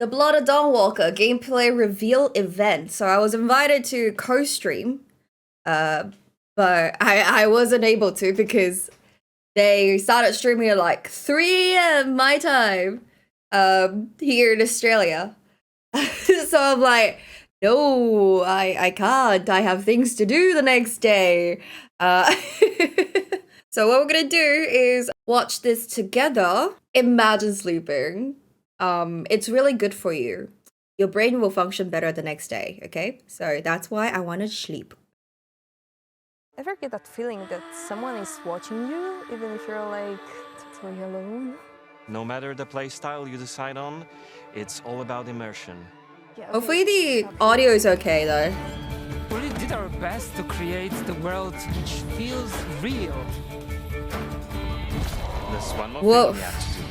The Blood of Dawnwalker gameplay reveal event. So I was invited to co-stream, but I wasn't able to because they started streaming at like 3 a.m. my time, here in Australia. So I'm like, no, I can't. I have things to do the next day. So what we're gonna do is watch this together. Imagine sleeping. It's really good for you. Your brain will function better the next day, okay? So that's why I want to sleep. Ever get that feeling that someone is watching you, even if you're like totally alone? No matter the playstyle you decide on, it's all about immersion. Yeah, Hopefully the audio is okay though. We really did our best to create the world which feels real. There's one more Whoa. thing you have to do.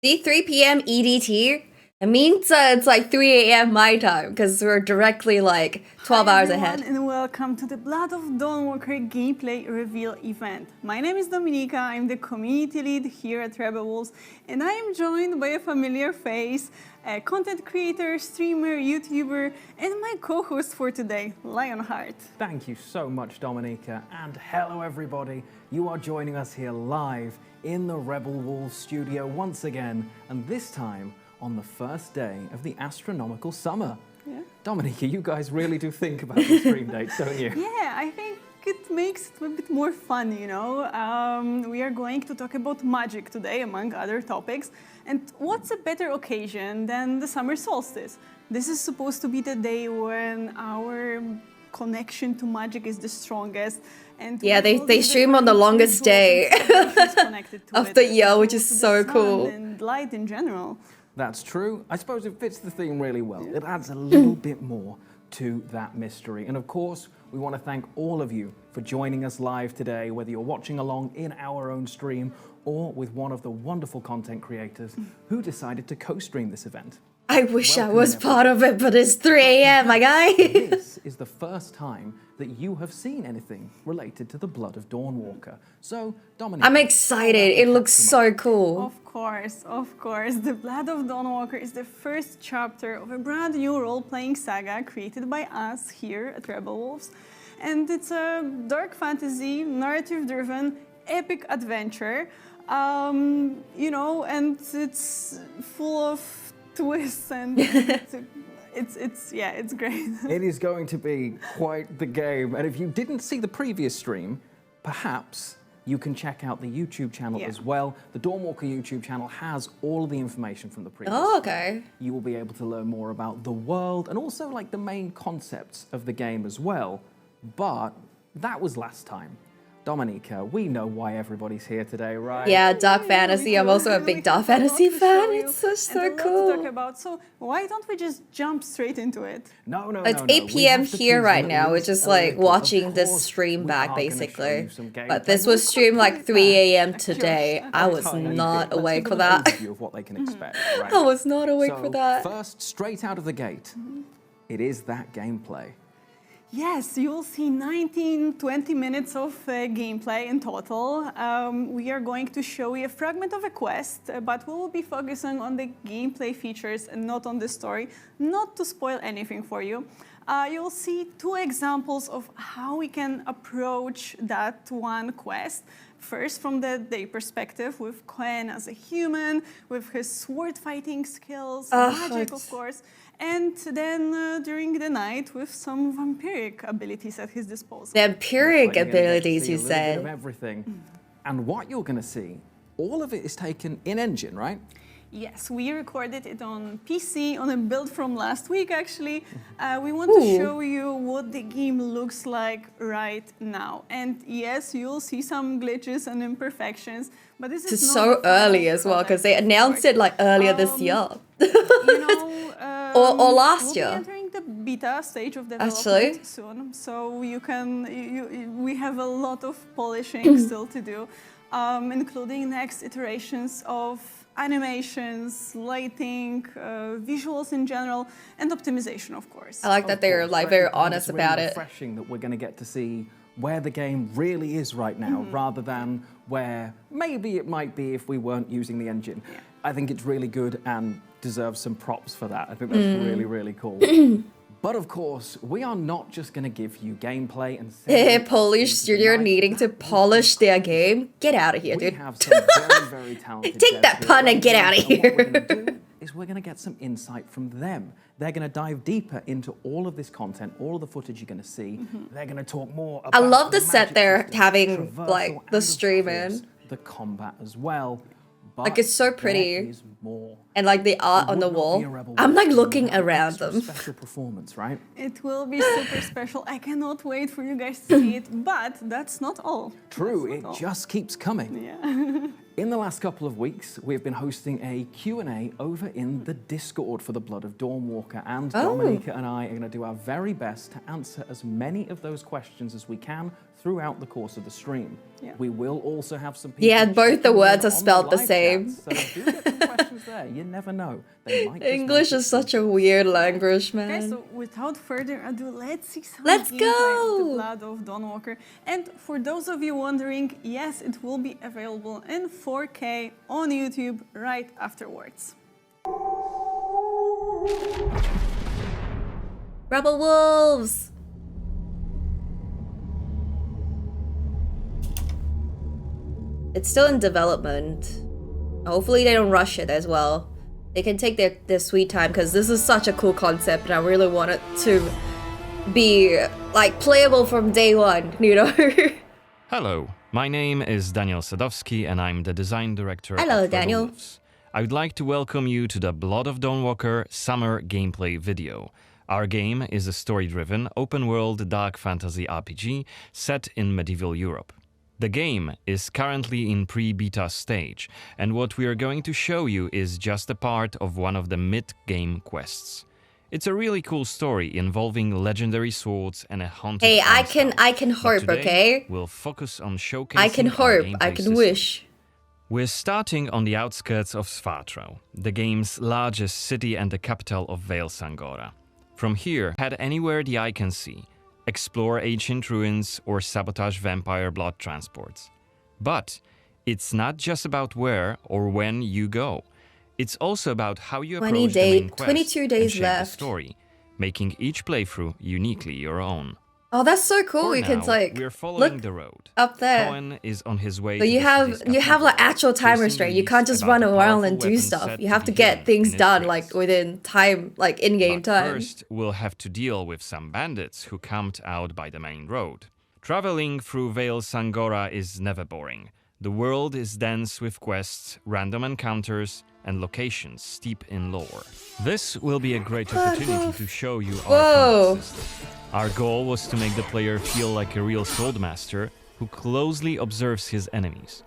See, 3 p.m. EDT. It means it's like 3 a.m. my time because we're directly like 12 Hi hours everyone, ahead. and welcome to the Blood of Dawnwalker gameplay reveal event. My name is Dominika, I'm the community lead here at Rebel, and I am joined by a familiar face, a content creator, streamer, YouTuber, and my co-host for today, Lionheart. Thank you so much, Dominika, and hello everybody. You are joining us here live in the Rebel Wolves studio once again, and this time on the first day of the astronomical summer. Yeah. Dominika, you guys really do think about the stream dates, don't you? Yeah, I think it makes it a bit more fun, you know. We are going to talk about magic today, among other topics. And what's a better occasion than the summer solstice? This is supposed to be the day when our connection to magic is the strongest. And Yeah, they stream on the longest day of the year, which is so cool. And light in general. That's true. I suppose it fits the theme really well. It adds a little bit more to that mystery. And of course, we want to thank all of you for joining us live today, whether you're watching along in our own stream or with one of the wonderful content creators who decided to co-stream this event. I wish I was part of it, but it's 3 a.m., my guy. This is the first time that you have seen anything related to the Blood of Dawnwalker. So, Dominic, I'm excited. It looks so cool. Of course. The Blood of Dawnwalker is the first chapter of a brand new role-playing saga created by us here at Rebel Wolves. And it's a dark fantasy, narrative-driven, epic adventure. You know, and it's full of twists and it's great. it is going to be quite the game. And if you didn't see the previous stream, perhaps you can check out the YouTube channel as well. The Dawnwalker YouTube channel has all of the information from the previous Oh, okay. stream. You will be able to learn more about the world and also like the main concepts of the game as well. But that was last time. Dominika, we know why everybody's here today, right? Yeah, dark fantasy. I'm also a big dark fantasy fan. It's so cool. To talk about. So why don't we just jump straight into it? No. It's 8 p.m. here right now. We're just like watching this stream back basically. But this was streamed like 3 a.m. today. I was not awake for that. Of what they can expect, right? I was not awake for that. First, straight out of the gate, it is that gameplay. Yes, you'll see 19-20 minutes of gameplay in total. We are going to show you a fragment of a quest, but we will be focusing on the gameplay features and not on the story, not to spoil anything for you. You'll see 2 examples of how we can approach that one quest. First, from the day perspective, with Quen as a human, with his sword fighting skills, magic, of course. And then during the night with some vampiric abilities at his disposal. Vampiric You're gonna get to abilities, see you a little bit of said. everything. And what you're going to see, all of it is taken in engine, right? Yes, we recorded it on PC, on a build from last week actually. We want to show you what the game looks like right now. And yes, you'll see some glitches and imperfections, but this is It's not so the final early as well because they product, announced it like earlier this year. You know, Or last we'll year. Be entering the beta stage of development Actually. soon, so we have a lot of polishing still to do, including next iterations of animations, lighting, visuals in general, and optimization, of course. I like that they're Of like course, very I think honest it's really about it. refreshing that we're going to get to see where the game really is right now, rather than where maybe it might be if we weren't using the engine. Yeah. I think it's really good and deserves some props for that. I think that's really, really cool. But of course, we are not just going to give you gameplay and Polish studio needing to polish their game. Get out of here, we dude. have some very, very talented Take devs that here pun and get working, out of and what we're here. gonna do is we're going to get some insight from them. They're going to dive deeper into all of this content, all of the footage you're going to see. They're going to talk more about I love the the set magic they're system, having, traversal, like, and the of stream course, in. the combat as well. Like, But it's so pretty. there is more. And like the art It on the would not wall. be a Rebel I'm like Witch looking without an around extra them. Special performance, right? It will be super special. I cannot wait for you guys to see it, but that's not all. True, That's it not all. just keeps coming. Yeah. In the last couple of weeks, we've been hosting a Q&A over in the Discord for the Blood of Dawnwalker, and Dominica and I are going to do our very best to answer as many of those questions as we can throughout the course of the stream. Yeah. We will also have some people Yeah, both the checking in words are on spelled the live same. chat, so do get some questions there. You never know. They might just English make it is such a weird language, Okay, man. so without further ado, let's see some Let's gameplay of go! the Blood of Dawnwalker. And for those of you wondering, yes, it will be available in 4K on YouTube right afterwards. Rebel Wolves! It's still in development. Hopefully they don't rush it as well. They can take their sweet time because this is such a cool concept and I really want it to be like playable from day one, you know? Hello, my name is Daniel Sadowski and I'm the design director Hello, of Rebel Daniel. Wolves. I would like to welcome you to the Blood of Dawnwalker summer gameplay video. Our game is a story-driven, open-world dark fantasy RPG set in medieval Europe. The game is currently in pre-beta stage, and what we are going to show you is just a part of one of the mid-game quests. It's a really cool story involving legendary swords and a haunted Hey, I town. can But hope, today, okay? We'll focus on showcasing I can our hope, gameplay I can system. wish. We're starting on the outskirts of Svartro, the game's largest city and the capital of Vale Sangora. From here, head anywhere the eye can see, explore ancient ruins or sabotage vampire blood transports. But it's not just about where or when you go. It's also about how you 20 approach the main quest 22 and days shape left. the story, making each playthrough uniquely your own. Oh, that's so cool. For You can now, like we're following look the road. up there. Cohen is on his way So to you the have city's you have like cathedral, actual time chasing restraint. You leads can't just about run the around powerful and do weapon stuff. set You to have be to get hidden things in its done rings. like within time, like in-game But time. first, we'll have to deal with some bandits who camped out by the main road. Traveling through Vale Sangora is never boring. The world is dense with quests, random encounters, and locations steep in lore. This will be a great opportunity to show you our Whoa. combat system. Our goal was to make the player feel like a real swordmaster who closely observes his enemies.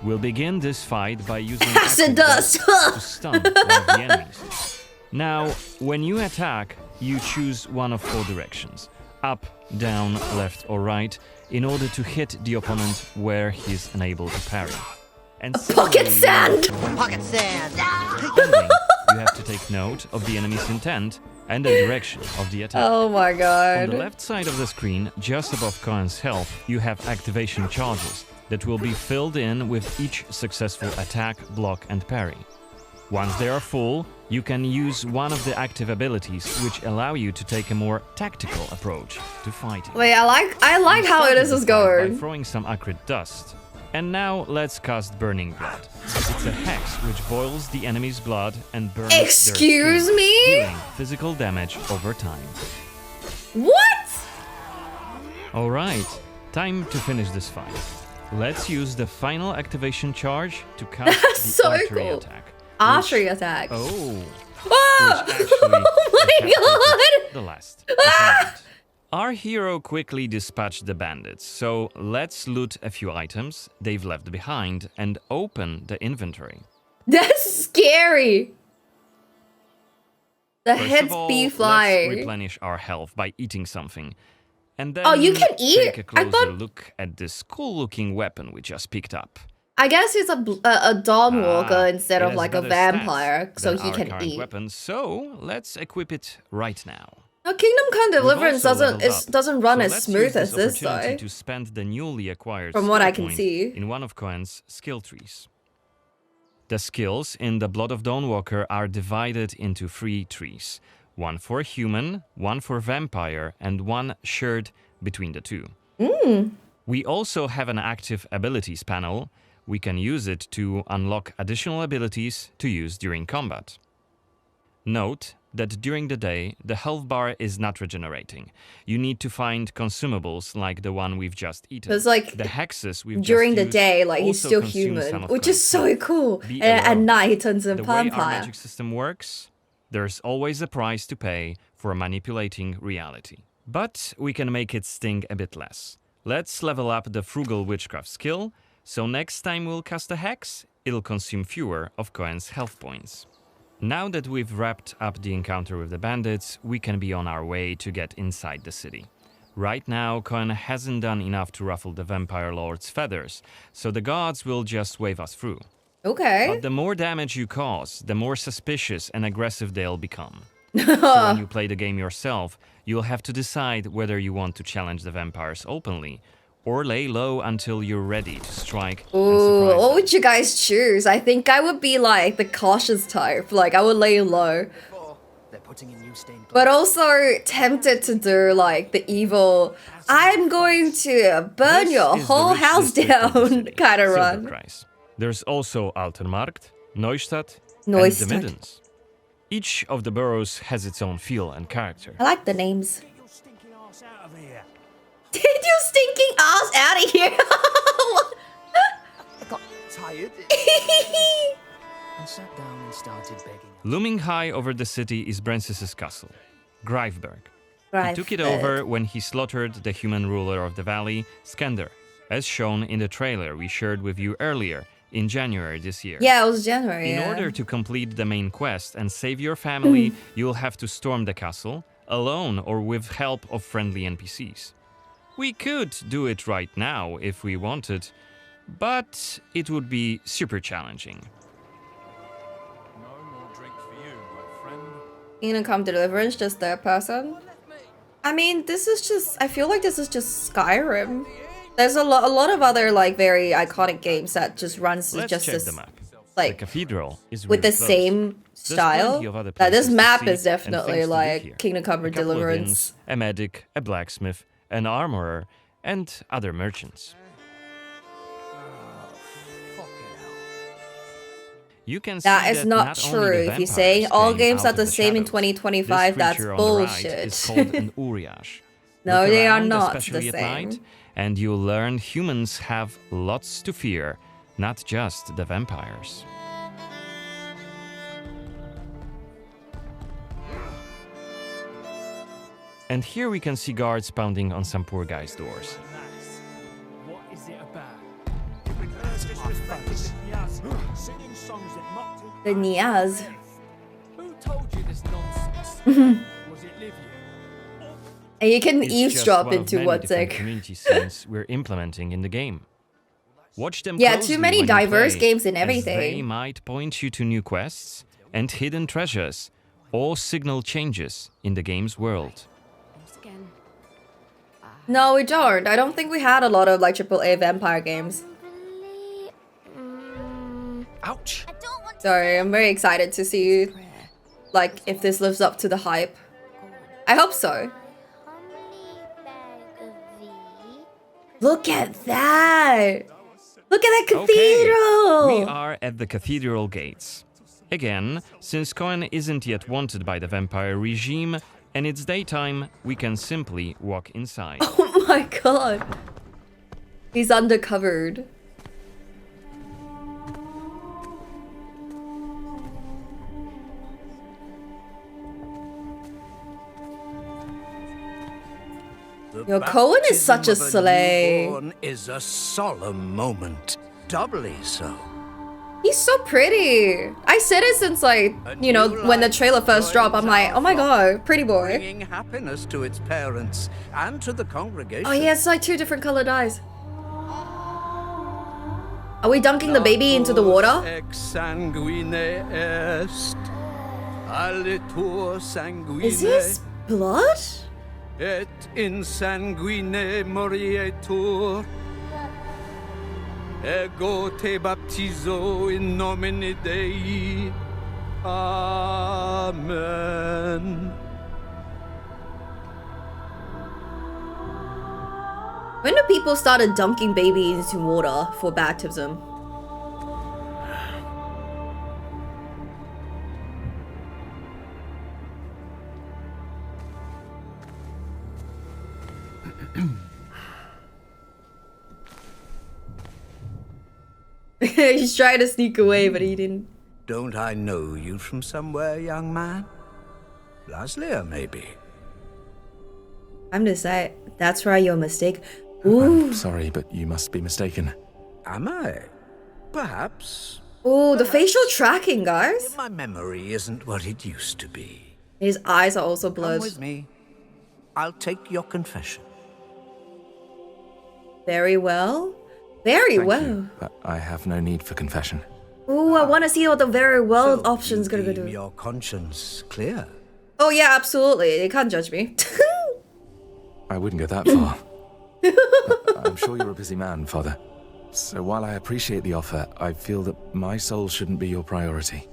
We'll begin this fight by using Acid dust! to stun one of the enemies. Now, when you attack, you choose one of four directions: up, down, left, or right, in order to hit the opponent where he's unable to parry. And Pocket similarly, sand! Pocket sand. Defending, you have to take note of the enemy's intent and the direction of the attack. Oh my On god. the left side of the screen, just above Cohen's health, you have activation charges that will be filled in with each successful attack, block, and parry. Once they are full, you can use one of the active abilities which allow you to take a more tactical approach to fighting. Wait, I like how Started this the is fight By going. throwing some acrid dust. And now let's cast Burning Blood. It's a hex which boils the enemy's blood and burns their Excuse skin, me? dealing physical damage over time. What? Alright, time to finish this fight. Let's use the final activation charge to cast That's the so archery cool. attack. Archery which- attack. Oh, Ah! which actually Oh my decapitated the last opponent. Our hero quickly dispatched the bandits, so let's loot a few items they've left behind and open the inventory. That's scary. The First heads of all, be let's flying. replenish our health by eating something. And then Oh, you can eat? take a I closer thought- look at this cool-looking weapon we just picked up. I guess he's a Dawnwalker instead It of has like a better vampire, stats so than he our can current eat. weapon, so let's equip it right now. Now, Kingdom Come Deliverance We've also leveled up, doesn't run so as let's smooth use as this opportunity though. to spend the newly acquired From what skill I can point see. in one of Cohen's skill trees. The skills in the Blood of Dawnwalker are divided into 3 trees. One for human, one for vampire, and one shared between the two. We also have an active abilities panel. We can use it to unlock additional abilities to use during combat. Note that during the day, the health bar is not regenerating. You need to find consumables like the one we've just eaten. It's like the hexes we've during just the used day, like he's also still consume some human, of which is Cohen's so health. cool. Be And at aware of night he turns into a the way our vampire. magic system works, there's always a price to pay for manipulating reality. But we can make it sting a bit less. Let's level up the Frugal Witchcraft skill, so next time we'll cast a hex, it'll consume fewer of Cohen's health points. Now that we've wrapped up the encounter with the bandits, we can be on our way to get inside the city. Right now, Cohen hasn't done enough to ruffle the Vampire Lord's feathers, so the gods will just wave us through. Okay. But the more damage you cause, the more suspicious and aggressive they'll become. So when you play the game yourself, you'll have to decide whether you want to challenge the vampires openly, or lay low until you're ready to strike and Ooh, surprise what them. would you guys choose? I think I would be like the cautious type. Like I would lay low. They're putting in new stained glass. But also tempted to do like the evil, I'm going to burn This your is the whole rich house district of the down city, kind of run. Silberkreis. There's also Altenmarkt, Neustadt, Neustadt. and the Middens. Each of the boroughs has its own feel and character. I like the names. Get your stinking ass out of here. Get your stinking ass out of here! I got tired and sat down and started begging. Looming high over the city is Brancis's castle, Greifberg. He took it Greifberg. over when he slaughtered the human ruler of the valley, Skender, as shown in the trailer we shared with you earlier in January this year. Yeah, it was January. In yeah. order to complete the main quest and save your family, you'll have to storm the castle, alone or with help of friendly NPCs. We could do it right now if we wanted, but it would be super challenging. No more drink for you, my friend. Kingdom Come Deliverance, just third person. I mean, this is just, I feel like this is just Skyrim. There's a lot of other like very iconic games that just runs Let's just check this the map. The like cathedral is with the really close. same style. plenty of other This places to map see is and definitely things to do like here. Kingdom Come A couple of Deliverance. inns, a medic, a blacksmith, an armorer, and other merchants. You can see That is not only true. the If you're saying vampires all came games out are of the same in shadows. 2025, This that's creature on the right bullshit. is called an Uriash. No, Look they are around, not especially the at same. night, and you'll learn humans have lots to fear, not just the vampires. And here we can see guards pounding on some poor guy's doors. What is it about? Singing songs that mocked him. The Niaz. Who told you this nonsense? Was it Livia? And you can It's eavesdrop just one of into many what's different like. community scenes we're implementing in the game. Watch them Yeah, closely too many when you diverse play, games and as they everything. might point you to new quests and hidden treasures, or signal changes in the game's world. No, we don't. I don't think we had a lot of like AAA vampire games. Ouch. Sorry, I'm very excited to see like if this lives up to the hype. I hope so. Look at that! Look at that cathedral! We are at the cathedral gates. Again, since Cohen isn't yet wanted by the vampire regime, and it's daytime, we can simply walk inside. Oh my god. He's undercovered. Yo, Cohen is such a slay. Newborn is a solemn moment, doubly so. He's so pretty. I said it since like, you know, when the trailer first dropped. I'm like, oh my god, pretty boy. Bringing happiness to its parents and to the congregation. Oh, he has like two different colored eyes. Are we dunking the baby into the water? Is this blood? Et in sanguine morietur. Ego te baptizo in nomine Dei. Amen. When do people started dunking babies into water for baptism? He's trying to sneak away, but he didn't. Don't I know you from somewhere, young man? Laslia, maybe. I'm gonna say, that's right, your mistake. Ooh. I'm sorry, but you must be mistaken. Am I? Perhaps. Ooh, the facial tracking, guys. My memory isn't what it used to be. His eyes are also Come blurred. with me. I'll take your confession. Very well. Very Thank well. you, but I have no need for confession. Ooh, I want to see what the very well So option's gonna go deem do. your conscience clear. Oh yeah, absolutely. You can't judge me. I wouldn't go that far. But I'm sure you're a busy man, Father. So while I appreciate the offer, I feel that my soul shouldn't be your priority.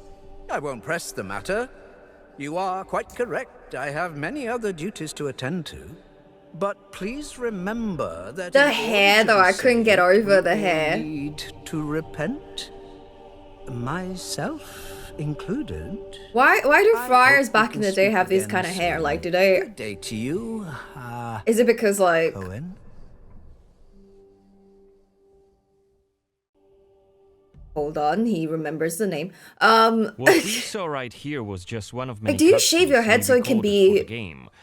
I won't press the matter. You are quite correct. I have many other duties to attend to. But please remember that The in order hair, to though, be I couldn't get saved, over the we all hair. need to repent, myself included. Why do I friars hope we back in can the day speak have this again kind of hair? soon. Like, do they? Good day to you, Is it because like? Owen. Hold on, he remembers the name. What we saw right here was just one of many. Like, do you shave your head so it can be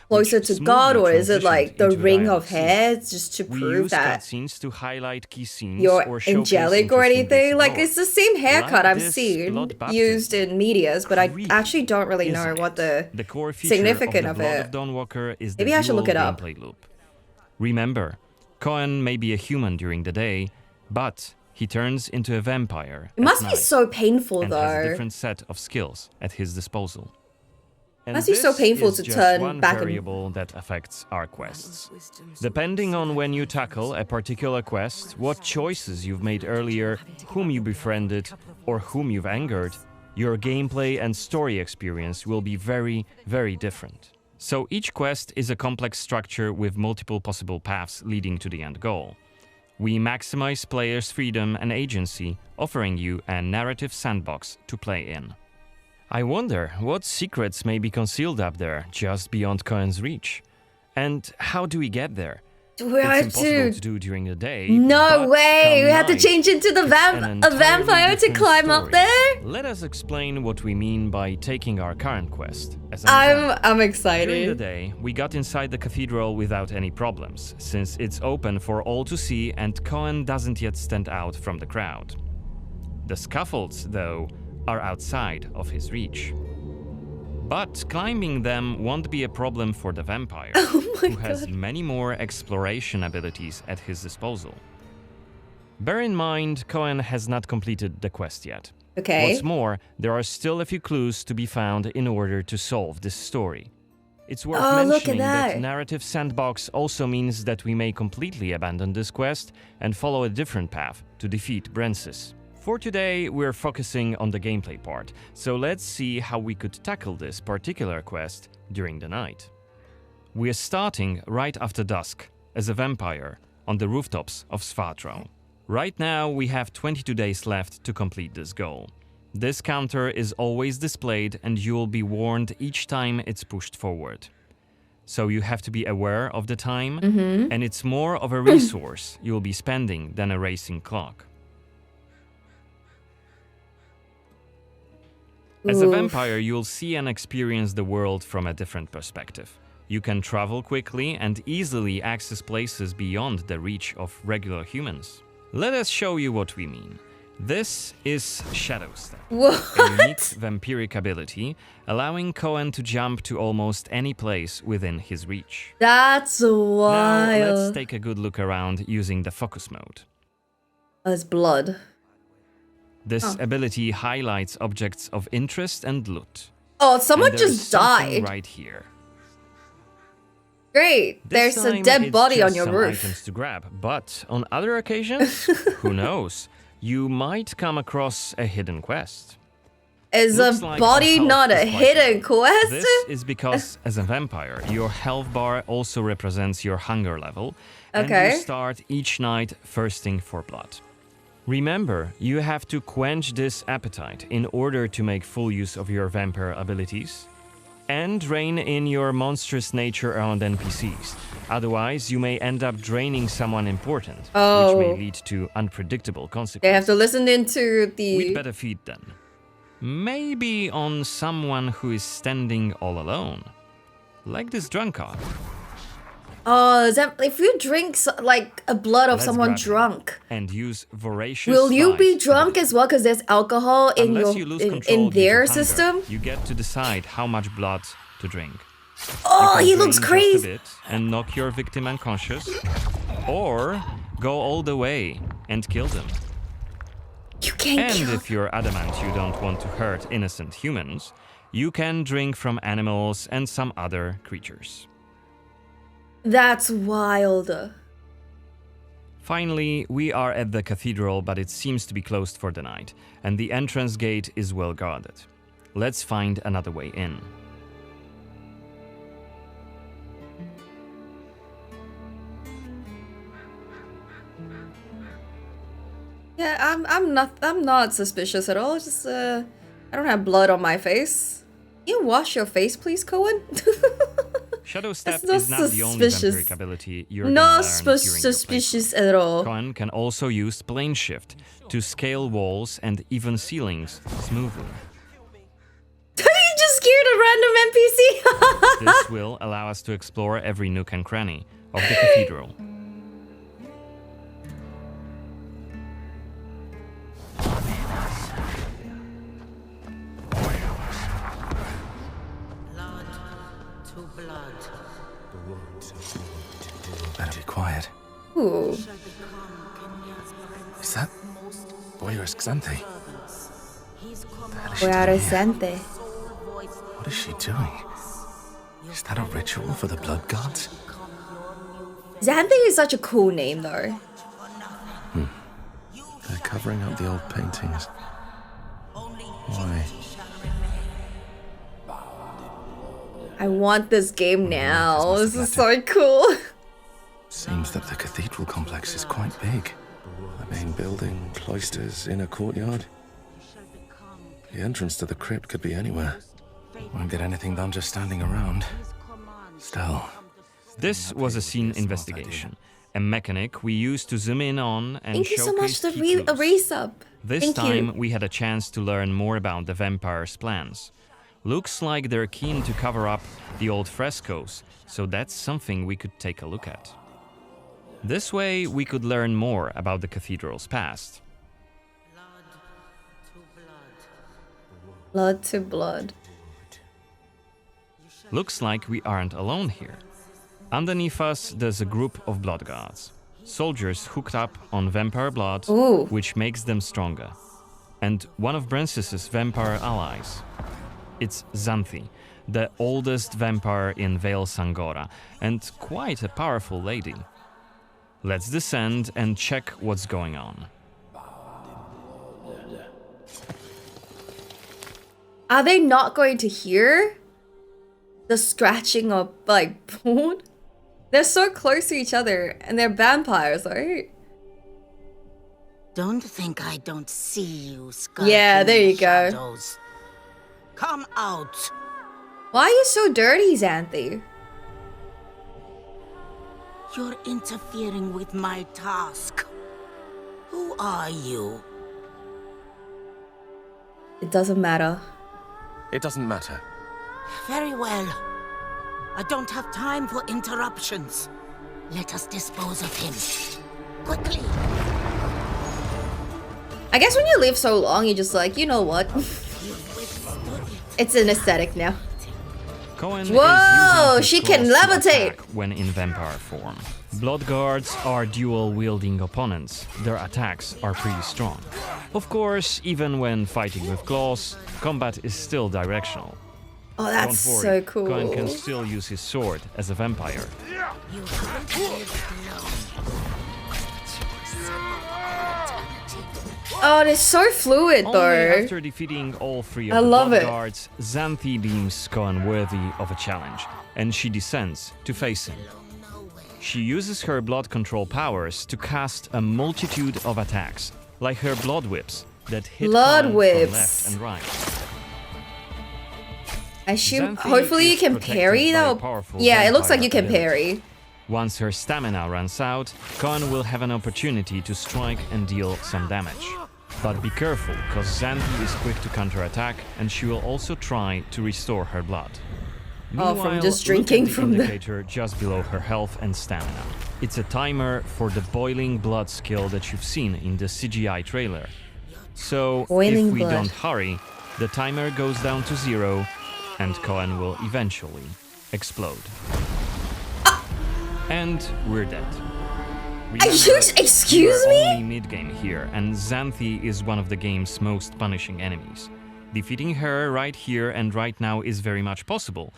closer to God, or is it like the ring of hair just to We prove use that cutscenes to highlight key scenes you're or showcase angelic or interesting bits anything? of Like, lore. it's the same haircut Like I've this seen blood baptism. used in medias, but I Creepy, actually don't really know isn't what it? the core feature significance of of the Blood it. of Dawnwalker is Maybe the I should look dual it up. gameplay loop. Remember, Cohen may be a human during the day, but he turns into a vampire. It must at be night so painful and has a though. different set of skills at his disposal. And Must be so this painful is to just turn one back and- variable that affects our quests. Depending on when you tackle a particular quest, what choices you've made earlier, whom you befriended, or whom you've angered, your gameplay and story experience will be very, very different. So each quest is a complex structure with multiple possible paths leading to the end goal. We maximize players' freedom and agency, offering you a narrative sandbox to play in. I wonder what secrets may be concealed up there, just beyond Cohen's reach. And how do we get there? We It's have impossible to. to do during the day. No but way! come We had to night, change into the an a entirely vampire to different climb up story. there. Let us explain what we mean by taking our current quest as an example. I'm During the excited. day, we got inside the cathedral without any problems, since it's open for all to see and Cohen doesn't yet stand out from the crowd. The scaffolds, though, are outside of his reach. But climbing them won't be a problem for the vampire, who has many more exploration abilities at his disposal. Bear in mind, Cohen has not completed the quest yet. Okay. What's more, there are still a few clues to be found in order to solve this story. It's worth Oh, look at mentioning that that. narrative sandbox also means that we may completely abandon this quest and follow a different path to defeat Brensis. For today, we're focusing on the gameplay part, so let's see how we could tackle this particular quest during the night. We're starting right after dusk, as a vampire, on the rooftops of Svatro. Right now, we have 22 days left to complete this goal. This counter is always displayed and you'll be warned each time it's pushed forward. So you have to be aware of the time, and it's more of a resource you'll be spending than a racing clock. As a Oof. vampire, you'll see and experience the world from a different perspective. You can travel quickly and easily access places beyond the reach of regular humans. Let us show you what we mean. This is Shadow Step, a unique vampiric ability, allowing Cohen to jump to almost any place within his reach. That's Now, wild. let's take a good look around using the focus mode. As blood. This ability highlights objects of interest and loot. Oh, someone And there's just something died. right here. Great. This There's a time dead it's body on just your some roof. items to grab, but on other occasions, who knows? You might come across a hidden quest. Is Looks a like body our health not a is quite hidden low. quest? This is because, as a vampire, your health bar also represents your hunger level, and Okay. you start each night thirsting for blood. Remember, you have to quench this appetite in order to make full use of your vampire abilities, and rein in your monstrous nature around NPCs. Otherwise, you may end up draining someone important, which may lead to unpredictable consequences. They have to listen into the... We'd better feed them. Maybe on someone who is standing all alone. Like this drunkard. Oh, if you drink like a blood of Let's someone grab him drunk, and use voracious will you be spies. drunk as well? Because there's alcohol in Unless your you lose in control due to their hunger, system. You get to decide how much blood to drink. Oh, You he can looks drain just a crazy. bit and knock your victim unconscious, or go all the way and kill them. You can't And kill. if you're adamant you don't want to hurt innocent humans, you can drink from animals and some other creatures. That's wild. Finally, we are at the cathedral, but it seems to be closed for the night, and the entrance gate is well guarded. Let's find another way in. Yeah, I'm not suspicious at all. Just I don't have blood on my face. Can you wash your face, please, Cohen? Shadow Step not is not the only suspicious. vampiric ability you're No gonna learn during your suspicious playthrough. at all. Cohen can also use plane shift to scale walls and even ceilings smoothly. You just scared a random NPC. This will allow us to explore every nook and cranny of the cathedral. Better be quiet. Ooh. Is that Boyer's Xanthe? Where is Sante? What is she doing? Is that a ritual for the blood gods? Xanthe is such a cool name, though. They're covering up the old paintings. Why? I want this game now. This is so cool. Seems that the cathedral complex is quite big. The main building, cloisters, inner courtyard. The entrance to the crypt could be anywhere. Won't get anything done just standing around. Still. This was a scene investigation, a mechanic we used to zoom in on and Thank you so much showcase for key a clues. resub. This Thank time you. we had a chance to learn more about the vampire's plans. Looks like they're keen to cover up the old frescoes, so that's something we could take a look at. This way we could learn more about the cathedral's past. Blood to blood. Looks like we aren't alone here. Underneath us there's a group of blood gods. Soldiers hooked up on vampire blood, Ooh. which makes them stronger. And one of Brances's vampire allies. It's Xanthe, the oldest vampire in Vale Sangora, and quite a powerful lady. Let's descend and check what's going on. Are they not going to hear the scratching of like blood? They're so close to each other, and they're vampires, right? Don't think I don't see you, skulking Yeah, there you go. shadows. Come out. Why are you so dirty, Xanthe? You're interfering with my task. Who are you? It doesn't matter. It doesn't matter. Very well. I don't have time for interruptions. Let us dispose of him. Quickly. I guess when you live so long, you're just like, you know what? It's an aesthetic now. Cohen Whoa, is using his she can claws to levitate. attack when in vampire form. Bloodguards are dual-wielding opponents. Their attacks are pretty strong. Of course, even when fighting with claws, combat is still directional. Oh, that's Don't worry, so cool. Cohen can still use his sword as a vampire. You haven't lived long. Oh, it's so fluid Only though. after defeating all three I of the love it. Bloodguards, Xanthi deems Cohen worthy of a challenge, and she descends to face him. She uses her blood control powers to cast a multitude of attacks, like her blood whips that hit Blood Cohen whips. from left and right. I assume, Xanthi hopefully you is can protected parry by a that. powerful Yeah, it looks like vampire you can ability. parry. Once her stamina runs out, Cohen will have an opportunity to strike and deal some damage. But be careful, cause Xanthi is quick to counterattack, and she will also try to restore her blood. Oh, from Meanwhile, just look at drinking the from the... indicator just below her health and stamina. It's a timer for the boiling blood skill that you've seen in the CGI trailer. So, Boiling if we blood. don't hurry, the timer goes down to 0, and Cohen will eventually explode. And we're dead. Excuse we are me? only mid-game here, and Xanthi is one of the game's most punishing enemies. Defeating her right here and right now is very much possible,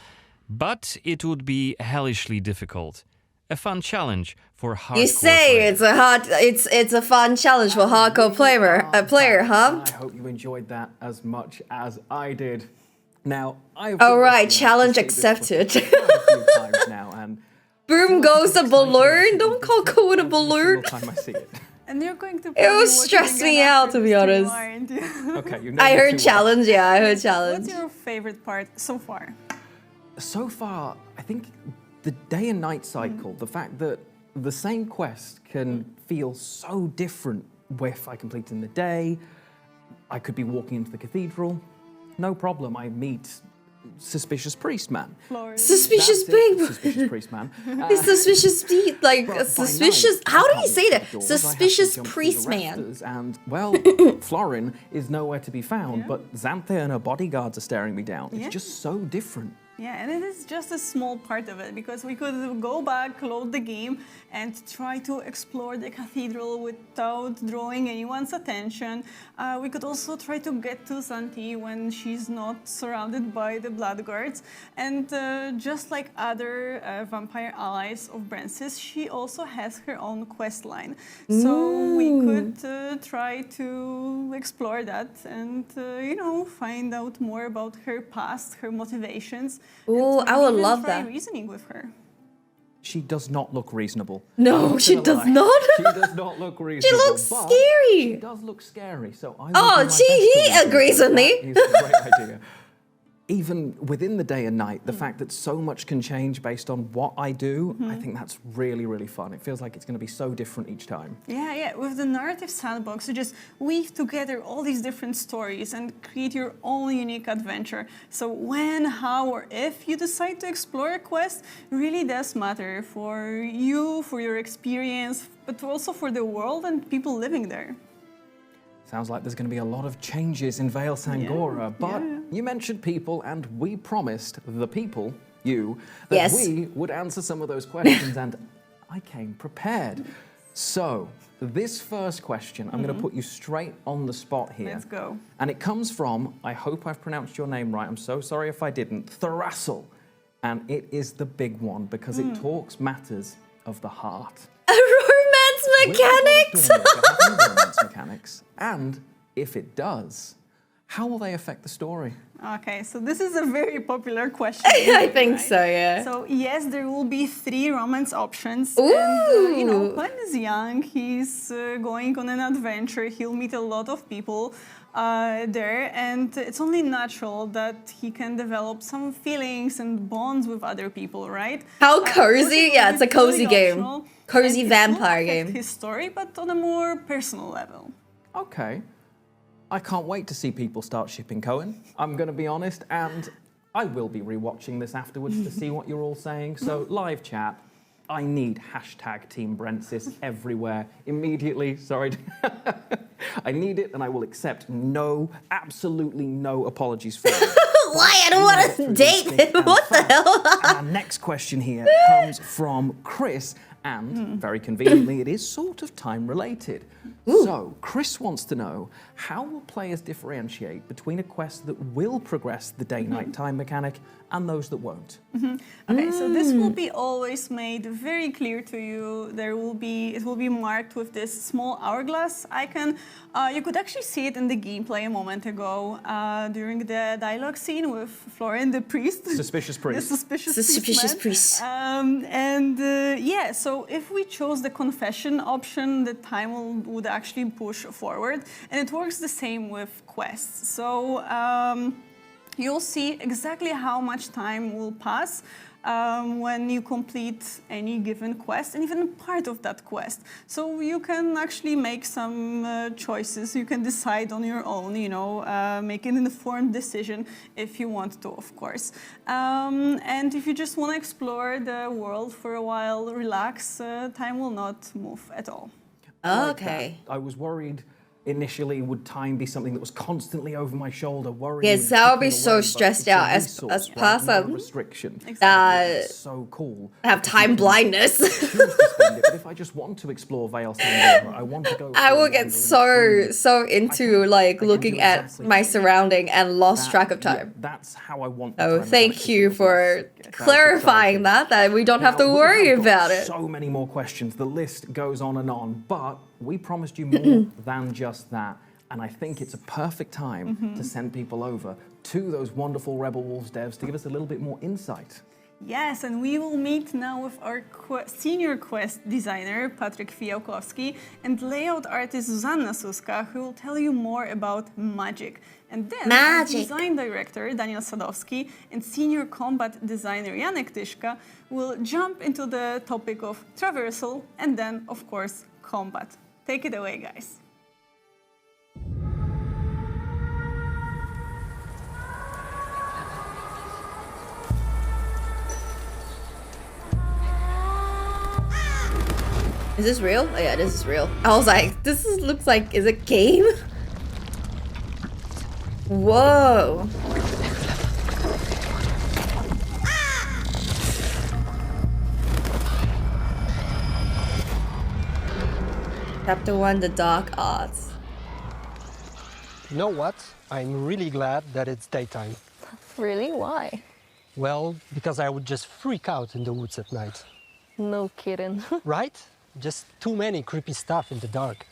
but it would be hellishly difficult. A fun challenge for hardcore You say players. it's a fun challenge for hardcore player, huh? I hope you enjoyed that as much as I did. Now, I've All been right, lucky enough to challenge see this accepted. quite a few times now, and Boom goes a balloon. Don't call Cohen a balloon. every single time I see it. And you're going to. It was stress me out, to be honest. Okay, you know I me heard too well. challenge. Yeah, I heard challenge. What's your favorite part so far? So far, I think the day and night cycle, the fact that the same quest can feel so different if I complete in the day. I could be walking into the cathedral, no problem. I meet suspicious priest man. Suspicious That's it, big. suspicious priest man. It's suspicious beat, like But by suspicious. night, How I do can't you say reach that? the doors. I have to Suspicious jump through priest the man. rafters, and well, Florin is nowhere to be found, but Xanthi and her bodyguards are staring me down. It's Yeah. just so different. Yeah, and it is just a small part of it because we could go back, load the game, and try to explore the cathedral without drawing anyone's attention. We could also try to get to Xanthi when she's not surrounded by the Bloodguards. And just like other vampire allies of Brancis, she also has her own quest line. So we could try to explore that and, find out more about her past, her motivations. Ooh, and I would even love try that. reasoning with her. She does not look reasonable. No, I'm not she gonna does lie. not. She does not look reasonable. looks but scary. She does look scary. So I will Oh, do my best to he reason agrees her. with me. That is a great idea. Even within the day and night, the fact that so much can change based on what I do, I think that's really, really fun. It feels like it's going to be so different each time. Yeah. With the narrative sandbox, you just weave together all these different stories and create your own unique adventure. So when, how, or if you decide to explore a quest really does matter for you, for your experience, but also for the world and people living there. Sounds like there's going to be a lot of changes in Vale Sangora, but you mentioned people, and we promised the people, you, that Yes. we would answer some of those questions, and I came prepared. So, this first question, I'm going to put you straight on the spot here. Let's go. And it comes from, I hope I've pronounced your name right, I'm so sorry if I didn't, traversal. And it is the big one, because it talks matters of the heart. Romance mechanics. Will Dawnwalker have any romance mechanics? And if it does, how will they affect the story? Okay, so this is a very popular question. I think so. Yeah. So yes, there will be 3 romance options. Ooh. And Glenn is young. He's going on an adventure. He'll meet a lot of people there, and it's only natural that he can develop some feelings and bonds with other people, right? How Of course, cozy? it will Yeah, be it's a cozy purely game. optional, Cozy and vampire it will affect game. his story, but on a more personal level. Okay. I can't wait to see people start shipping Cohen, I'm going to be honest, and I will be rewatching this afterwards to see what you're all saying. So, live chat, I need hashtag Team Brentsis everywhere immediately. Sorry. I need it, and I will accept absolutely no apologies for it. Why? I don't want to date him. What the hell? Our next question here comes from Chris, and very conveniently, it is sort of time related. So, Chris wants to know, how will players differentiate between a quest that will progress the day-night time mechanic and those that won't? Okay, so this will be always made very clear to you. It will be marked with this small hourglass icon. You could actually see it in the gameplay a moment ago during the dialogue scene with Florian the priest. Suspicious priest. The suspicious priest. Yeah, so if we chose the confession option, the time would actually push forward, and it works the same with quests. So you'll see exactly how much time will pass when you complete any given quest, and even part of that quest. So you can actually make some choices. You can decide on your own, you know, make an informed decision if you want to, of course. And if you just want to explore the world for a while, relax, time will not move at all. Okay. I was worried initially, would time be something that was constantly over my shoulder, worrying? Yes, I would be so stressed out as a person restriction. that so cool. have time blindness. But if I just want to explore Vale Sandova, I want to go. I will get so into like looking at my surrounding and lost track of time. That's how I want. Oh, thank you for clarifying that we don't have to worry about it. So many more questions. The list goes on and on, but we promised you more than just that. And I think it's a perfect time to send people over to those wonderful Rebel Wolves devs to give us a little bit more insight. Yes, and we will meet now with our senior quest designer, Patryk Fijałkowski, and layout artist Zuzanna Suska, who will tell you more about magic. And then our design director, Daniel Sadowski, and senior combat designer, Janek Tyszka, will jump into the topic of traversal and then, of course, combat. Take it away, guys. Is this real? Oh yeah, this is real. I was like, looks like, is it game? Whoa. Chapter 1, The Dark Arts. You know what? I'm really glad that it's daytime. Really? Why? Well, because I would just freak out in the woods at night. No kidding. Right? Just too many creepy stuff in the dark.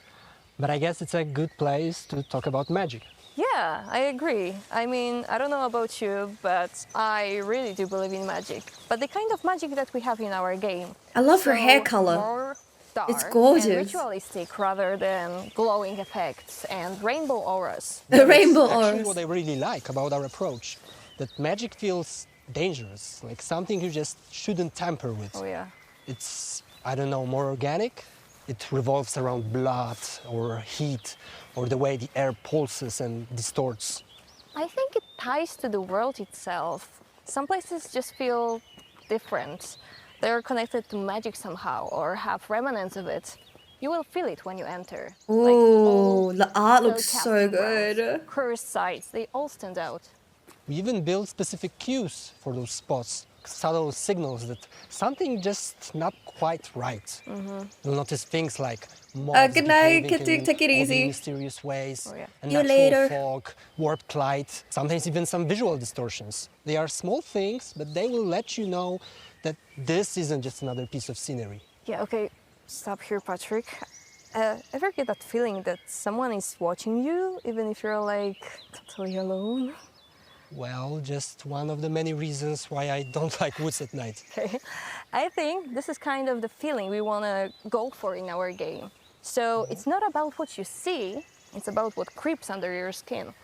But I guess it's a good place to talk about magic. Yeah, I agree. I mean, I don't know about you, but I really do believe in magic. But the kind of magic that we have in our game. I love her hair color. More dark it's gorgeous. And ritualistic rather than glowing effects and rainbow auras. The rainbow auras. Actually, what I really like about our approach, that magic feels dangerous, like something you just shouldn't tamper with. Oh yeah. It's, I don't know, more organic. It revolves around blood or heat or the way the air pulses and distorts. I think it ties to the world itself. Some places just feel different. They're connected to magic somehow or have remnants of it. You will feel it when you enter. Ooh, the art looks so good. Cursed sites, they all stand out. We even build specific cues for those spots. Subtle signals that something just not quite right. You'll notice things like moths good night, behaving take it in easy. mysterious ways, and See you natural later. fog, warped light, sometimes even some visual distortions. They are small things, but they will let you know that this isn't just another piece of scenery. Yeah, okay, stop here, Patrick. Ever get that feeling that someone is watching you, even if you're like totally alone? Well, just one of the many reasons why I don't like woods at night. Okay. I think this is kind of the feeling we want to go for in our game. So it's not about what you see, it's about what creeps under your skin.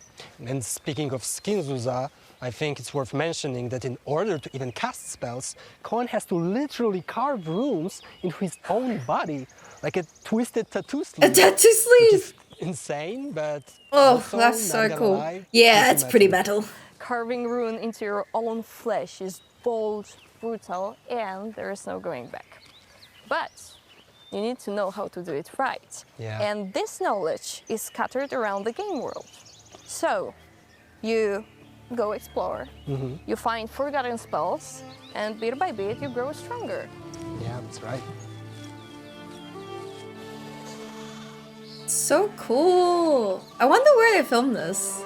And speaking of skin, Zuza, I think it's worth mentioning that in order to even cast spells, Cohen has to literally carve runes into his own body, like a twisted tattoo sleeve. A tattoo sleeve? Which is insane, but oh, also, that's so cool. Lie, yeah, it's pretty metal. Carving rune into your own flesh is bold, brutal, and there is no going back. But you need to know how to do it right. Yeah. And this knowledge is scattered around the game world. So you go explore. You find forgotten spells, and bit by bit you grow stronger. Yeah, that's right. So cool. I wonder where they filmed this.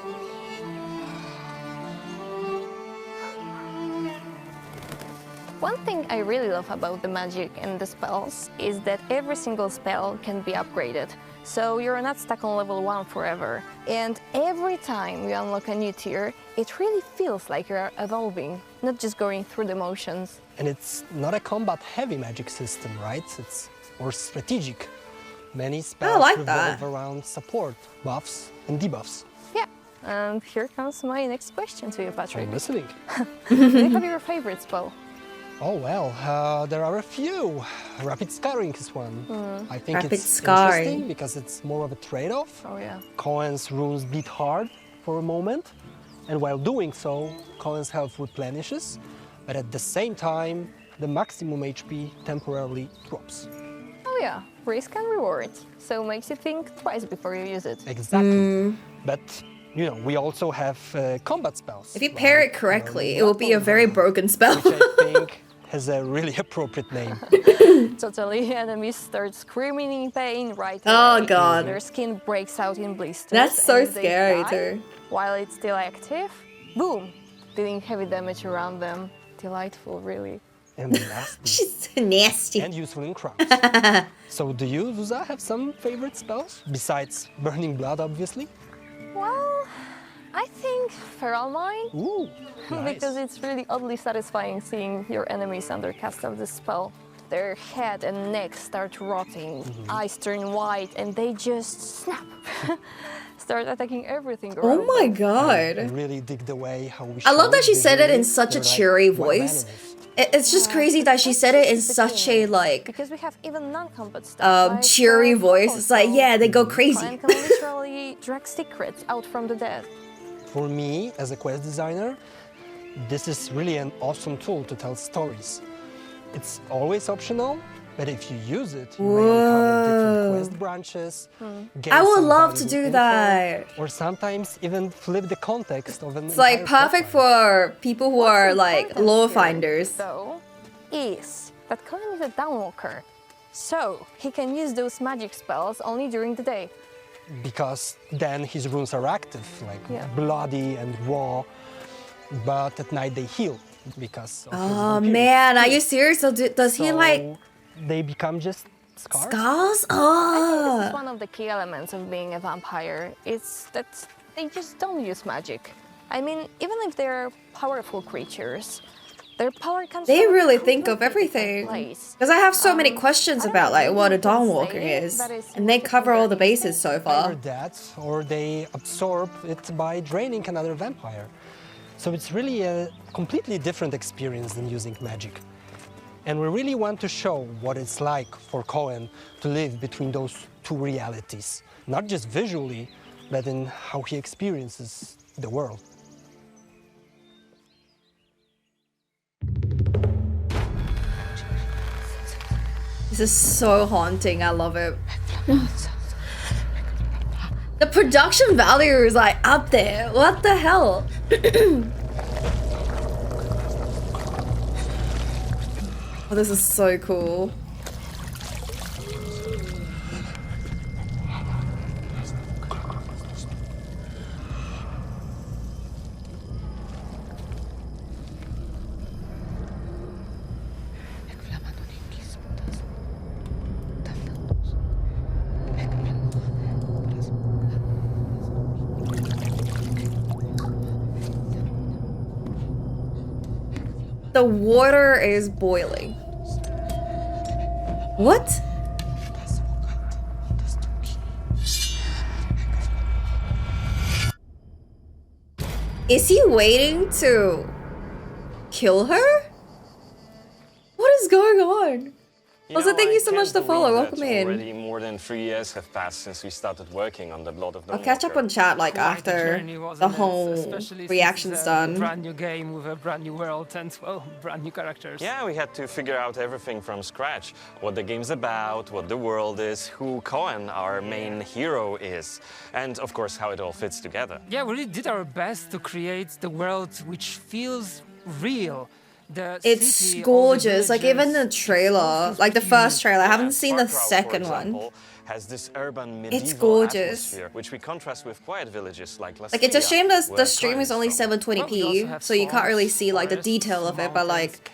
One thing I really love about the magic and the spells is that every single spell can be upgraded. So you're not stuck on level 1 forever. And every time you unlock a new tier, it really feels like you're evolving, not just going through the motions. And it's not a combat-heavy magic system, right? It's more strategic. Many spells revolve around support, buffs, and debuffs. Yeah, and here comes my next question to you, Patrick. I'm listening. Do you have your favorite spell? Oh, well, there are a few. Rapid Scarring is one. I think Rapid it's Scarring. interesting because it's more of a trade-off. Oh, yeah. Cohen's runes beat hard for a moment, and while doing so, Cohen's health replenishes, but at the same time, the maximum HP temporarily drops. Oh yeah, risk and reward. So makes you think twice before you use it. Exactly. But, you know, we also have combat spells. If you pair it correctly, it will be a very broken spell. Which I think has a really appropriate name. Totally, enemies start screaming in pain right Oh, away. God. Their skin breaks out in blisters. That's so and they scary die. too. While it's still active, boom, dealing heavy damage around them. Delightful, really. And nasty. She's nasty. And useful in crowds. So do you, Zuza, have some favorite spells? Besides Burning Blood, obviously? Well, I think Feral Mind. Ooh, nice. Because it's really oddly satisfying seeing your enemies under cast of this spell. Their head and neck start rotting, eyes turn white, and they just snap. Start attacking everything around Oh my them. god. I really dig the way how we I love show that she said it in visually such a they're like cheery wild voice. animals. It's just crazy that she said it in such a like Because we have even non-combat stuff. like, cheery voice. It's like, yeah, they go crazy. Clan can literally drag secrets out from the dead. For me, as a quest designer, this is really an awesome tool to tell stories. It's always optional, but if you use it, you may uncover different quest branches. gain I would some love to valuable do info, that. Or sometimes even flip the context of an It's like entire perfect profile. for people who are like Important lore here, finders. Though, is that Cohen is a Dawnwalker. So he can use those magic spells only during the day. Because then his runes are active, like Yeah. bloody and raw, but at night they heal because of his Oh vampiric man, are skin. you serious? So does he like So they become just scars? scars? This Oh. is one of the key elements of being a vampire. It's that they just don't use magic. I mean, even if they're powerful creatures, their power comes They from a really think of completely everything. different place. Because I have so many Um, questions I don't about know, like what a maybe you can Dawnwalker say is. that it's And they more cover all the their bases so Either far. that, or they absorb it by draining another vampire. So it's really a completely different experience than using magic. And we really want to show what it's like for Cohen to live between those two realities, not just visually, but in how he experiences the world. This is so haunting. I love it. The production value is like up there. What the hell? Oh, this is so cool. The water is boiling. What? Is he waiting to kill her? What is going on? Also, thank you so much to follow. Welcome in. Already more than 3 years have passed since we started working on the Blood of Dawnwalker. I'll catch up on chat like after the whole reaction's done. Brand new game with a brand new world and, well, brand new characters. Yeah, we had to figure out everything from scratch. What the game's about, what the world is, who Cohen, our main hero, is, and of course how it all fits together. Yeah, we really did our best to create the world which feels real. It's city, gorgeous, like even the trailer, like the first trailer, I haven't seen the second one. Has this urban It's medieval gorgeous. atmosphere, which we contrast with quiet villages like Like it's a shame that the stream is only 720p, so you can't really see like the detail of it, but like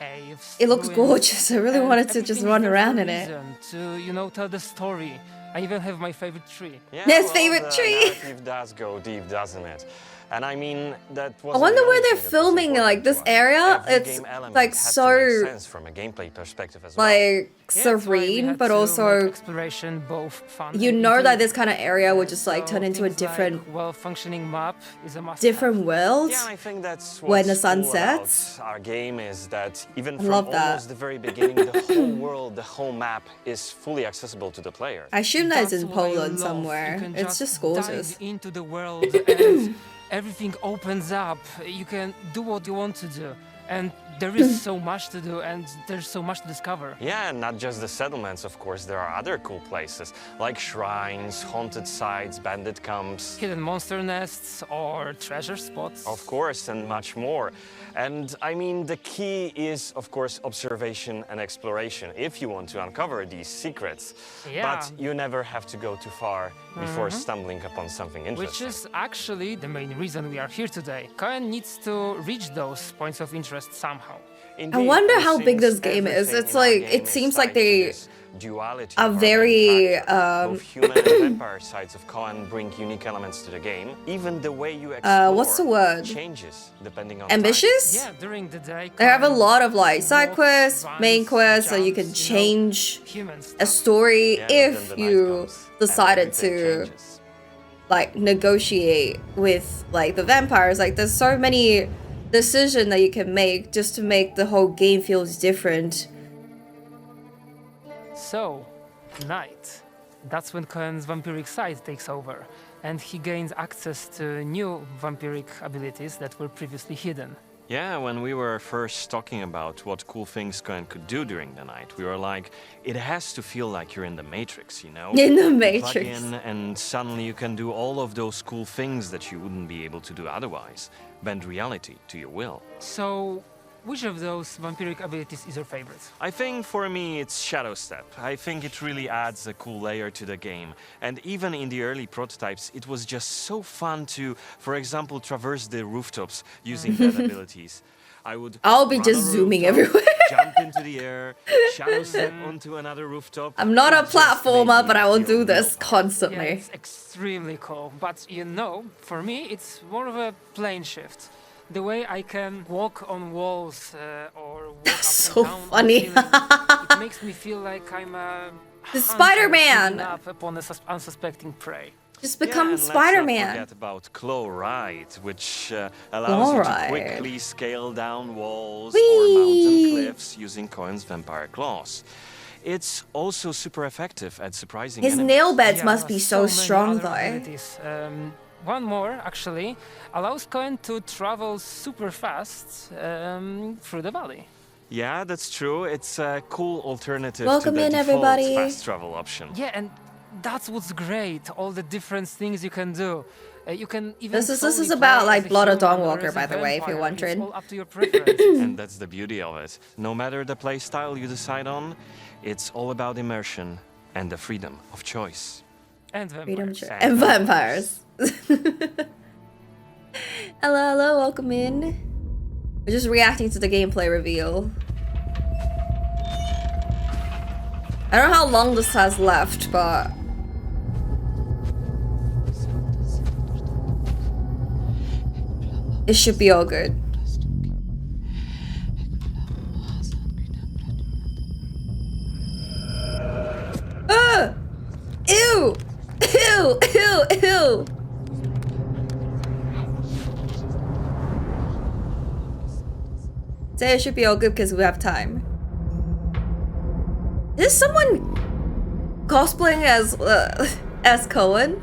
it looks gorgeous. I really wanted to just run around in it. To, you know, tell the story. I even have my favorite tree. Yeah, His well, favorite the tree. narrative does go deep, doesn't it? And I mean, that was I wonder where they're filming like this area. It's like so sense from a gameplay perspective as well. like serene, but also exploration, both fun you and know that intuitive. this kind of area would just like turn into a Things like different well-functioning map is a must different world. Yeah, I think that's when the what's sun cool sets. about our game is that even I from love that. almost the very beginning, the whole world, the whole map is fully accessible to the player. I assume that it's in That's what I Poland love. somewhere. You can It's just gorgeous. dive into the world and everything opens up. You can do what you want to do. And there is so much to do and there's so much to discover. Yeah, and not just the settlements, of course. There are other cool places, like shrines, haunted sites, bandit camps. Hidden monster nests or treasure spots. Of course, and much more. And I mean, the key is, of course, observation and exploration, if you want to uncover these secrets. Yeah. But you never have to go too far before stumbling upon something interesting. Which is actually the main reason we are here today. Cohen needs to reach those points of interest somehow. I wonder how big this game is. It's like it seems like they are very Both human and vampire sides of Cohen bring unique elements to the game. Even the way you explore what's the word? changes depending on Ambitious? Yeah, during the day. They have a Cohen lot of like side walks, quests, runs, main quests, so you jumps, can change human a stuff. story Yeah, but then if the night you comes and decided everything to changes. like negotiate with like the vampires. Like there's so many decisions that you can make just to make the whole game feels different. So, night. That's when Cohen's vampiric side takes over, and he gains access to new vampiric abilities that were previously hidden. Yeah, when we were first talking about what cool things Cohen could do during the night, we were like, it has to feel like you're in the Matrix, you know? In the You Matrix. plug in and suddenly you can do all of those cool things that you wouldn't be able to do otherwise. Bend reality to your will. So, which of those vampiric abilities is your favorite? I think for me it's Shadow Step. I think it really adds a cool layer to the game. And even in the early prototypes, it was just so fun to, for example, traverse the rooftops using that abilities. I'll be just zooming everywhere. Jump into the air, shadow step onto another rooftop. I'm not a It just made platformer, me but I will feel do this real. Yeah, constantly. it's extremely cool. But you know, for me, it's more of a plane shift. The way I can walk on walls or walk up So and down on funny. ceilings, it makes me feel like I'm a The hunter Spider-Man. sneaking up upon a unsuspecting prey. Just Yeah, become and let's not Spider-Man. forget about Claw Ride, which allows you to Claw Ride. quickly scale down walls Whee! or mountain cliffs using Cohen's vampire claws. It's also super effective at surprising His enemies. nail beds Yeah, must be so many strong other though. abilities. One more, actually, allows Cohen to travel super fast through the valley. Yeah, that's true. It's a cool alternative Welcome to the in, default everybody. fast travel option. Yeah, and that's what's great. All the different things you can do. You can even. This is solely about, play like, as a Blood of human or Dawnwalker, as a by the way, if you're vampire. wondering. It's all up to your preference. And that's the beauty of it. No matter the playstyle you decide on, it's all about immersion and the freedom of choice. And vampires. And vampires. Hello, hello, welcome in. We're just reacting to the gameplay reveal. I don't know how long this has left, but it should be all good. Ew! Ew! Ew! Ew! Say it should be all good because we have time. Is someone cosplaying as Cohen?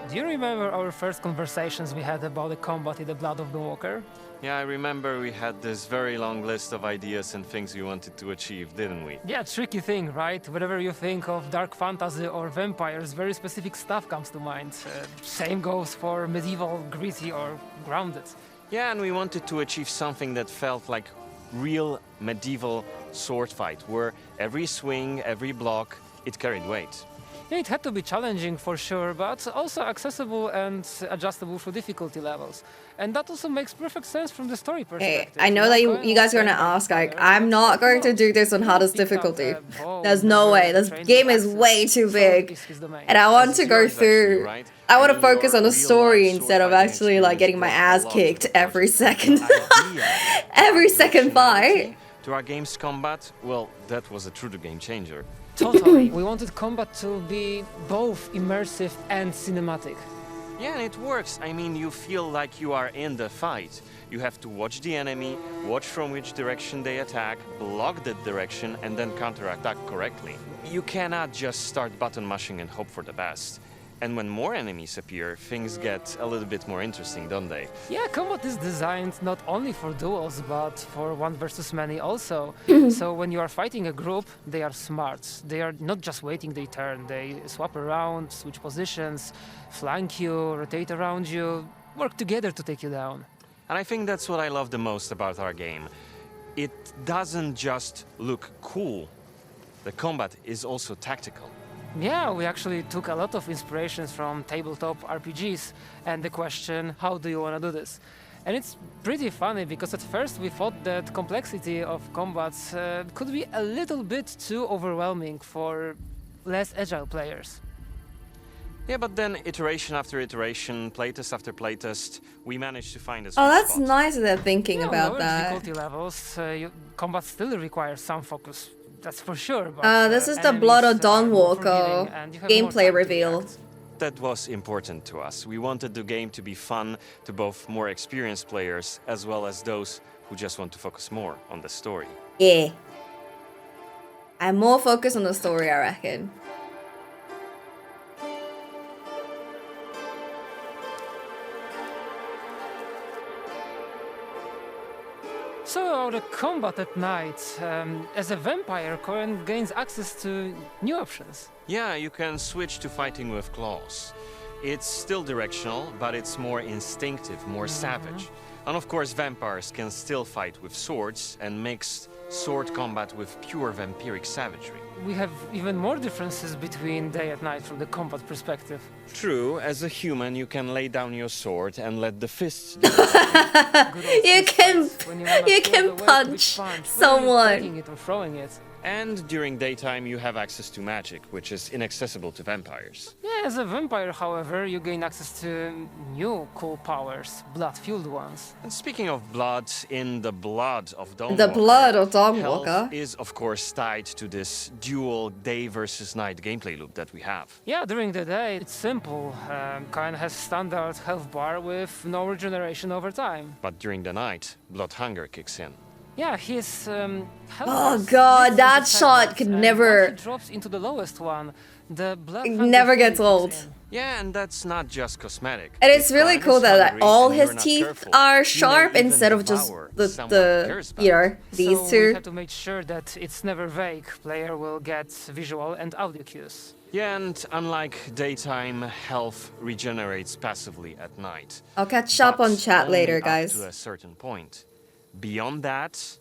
Do you remember our first conversations we had about the combat in the Blood of Dawnwalker? Yeah, I remember we had this very long list of ideas and things we wanted to achieve, didn't we? Yeah, tricky thing, right? Whenever you think of dark fantasy or vampires, very specific stuff comes to mind. Same goes for medieval, gritty or grounded. Yeah, and we wanted to achieve something that felt like real medieval sword fight, where every swing, every block, it carried weight. Yeah, it had to be challenging for sure, but also accessible and adjustable for difficulty levels. And that also makes perfect sense from the story perspective. Hey, I know that you guys are gonna ask, like, I'm not going to do this on hardest difficulty. There's no way. This game is way too big. And I want to go through... I want to focus on the story instead of actually, like, getting my ass kicked every second. Every second fight. To our game's combat, well, that was a true game changer. Totally. We wanted combat to be both immersive and cinematic. Yeah, and it works. I mean, you feel like you are in the fight. You have to watch the enemy, watch from which direction they attack, block that direction, and then counterattack correctly. You cannot just start button mashing and hope for the best. And when more enemies appear, things get a little bit more interesting, don't they? Yeah, combat is designed not only for duels, but for one versus many also. So when you are fighting a group, they are smart. They are not just waiting their turn. They swap around, switch positions, flank you, rotate around you, work together to take you down. And I think that's what I love the most about our game. It doesn't just look cool. The combat is also tactical. Yeah, we actually took a lot of inspirations from tabletop RPGs and the question, how do you want to do this? And it's pretty funny because at first we thought that complexity of combats could be a little bit too overwhelming for less agile players. Yeah, but then iteration after iteration, playtest after playtest, we managed to find a Oh, that's nice that they're thinking about lower that. difficulty levels, combat still requires some focus. That's for sure. But, this is the Blood of Dawnwalker gameplay reveal. That was important to us. We wanted the game to be fun to both more experienced players as well as those who just want to focus more on the story. Yeah. I'm more focused on the story, I reckon. So the combat at night, as a vampire, Cohen gains access to new options. Yeah, you can switch to fighting with claws. It's still directional, but it's more instinctive, more savage. And of course, vampires can still fight with swords and mix sword combat with pure vampiric savagery. We have even more differences between day and night from the combat perspective. True, as a human, you can lay down your sword and let the fists do You can punch someone. Taking it or throwing it. And during daytime, you have access to magic, which is inaccessible to vampires. Yeah, as a vampire, however, you gain access to new cool powers, blood-fueled ones. And speaking of blood, in the Blood of Dawnwalker, The Blood of Dawnwalker health is of course tied to this dual day versus night gameplay loop that we have. Yeah, during the day, it's simple. Kind of has standard health bar with no regeneration over time. But during the night, blood hunger kicks in. Yeah, his health Oh bar god, splits that into shot segments, could and never... once he drops into the lowest one, the blood It hunger never fully gets kicks old. in. Yeah, and that's not just cosmetic. And it's If really Brian cool is that hungry all and you're his not teeth careful, are you may sharp even instead of just devour the someone cares you about. know, these So we two. have to make sure that it's never vague. Player will get visual and audio cues. Yeah, and unlike daytime, health regenerates passively at night. I'll catch up But on chat only later, up guys. to a certain point. Beyond that,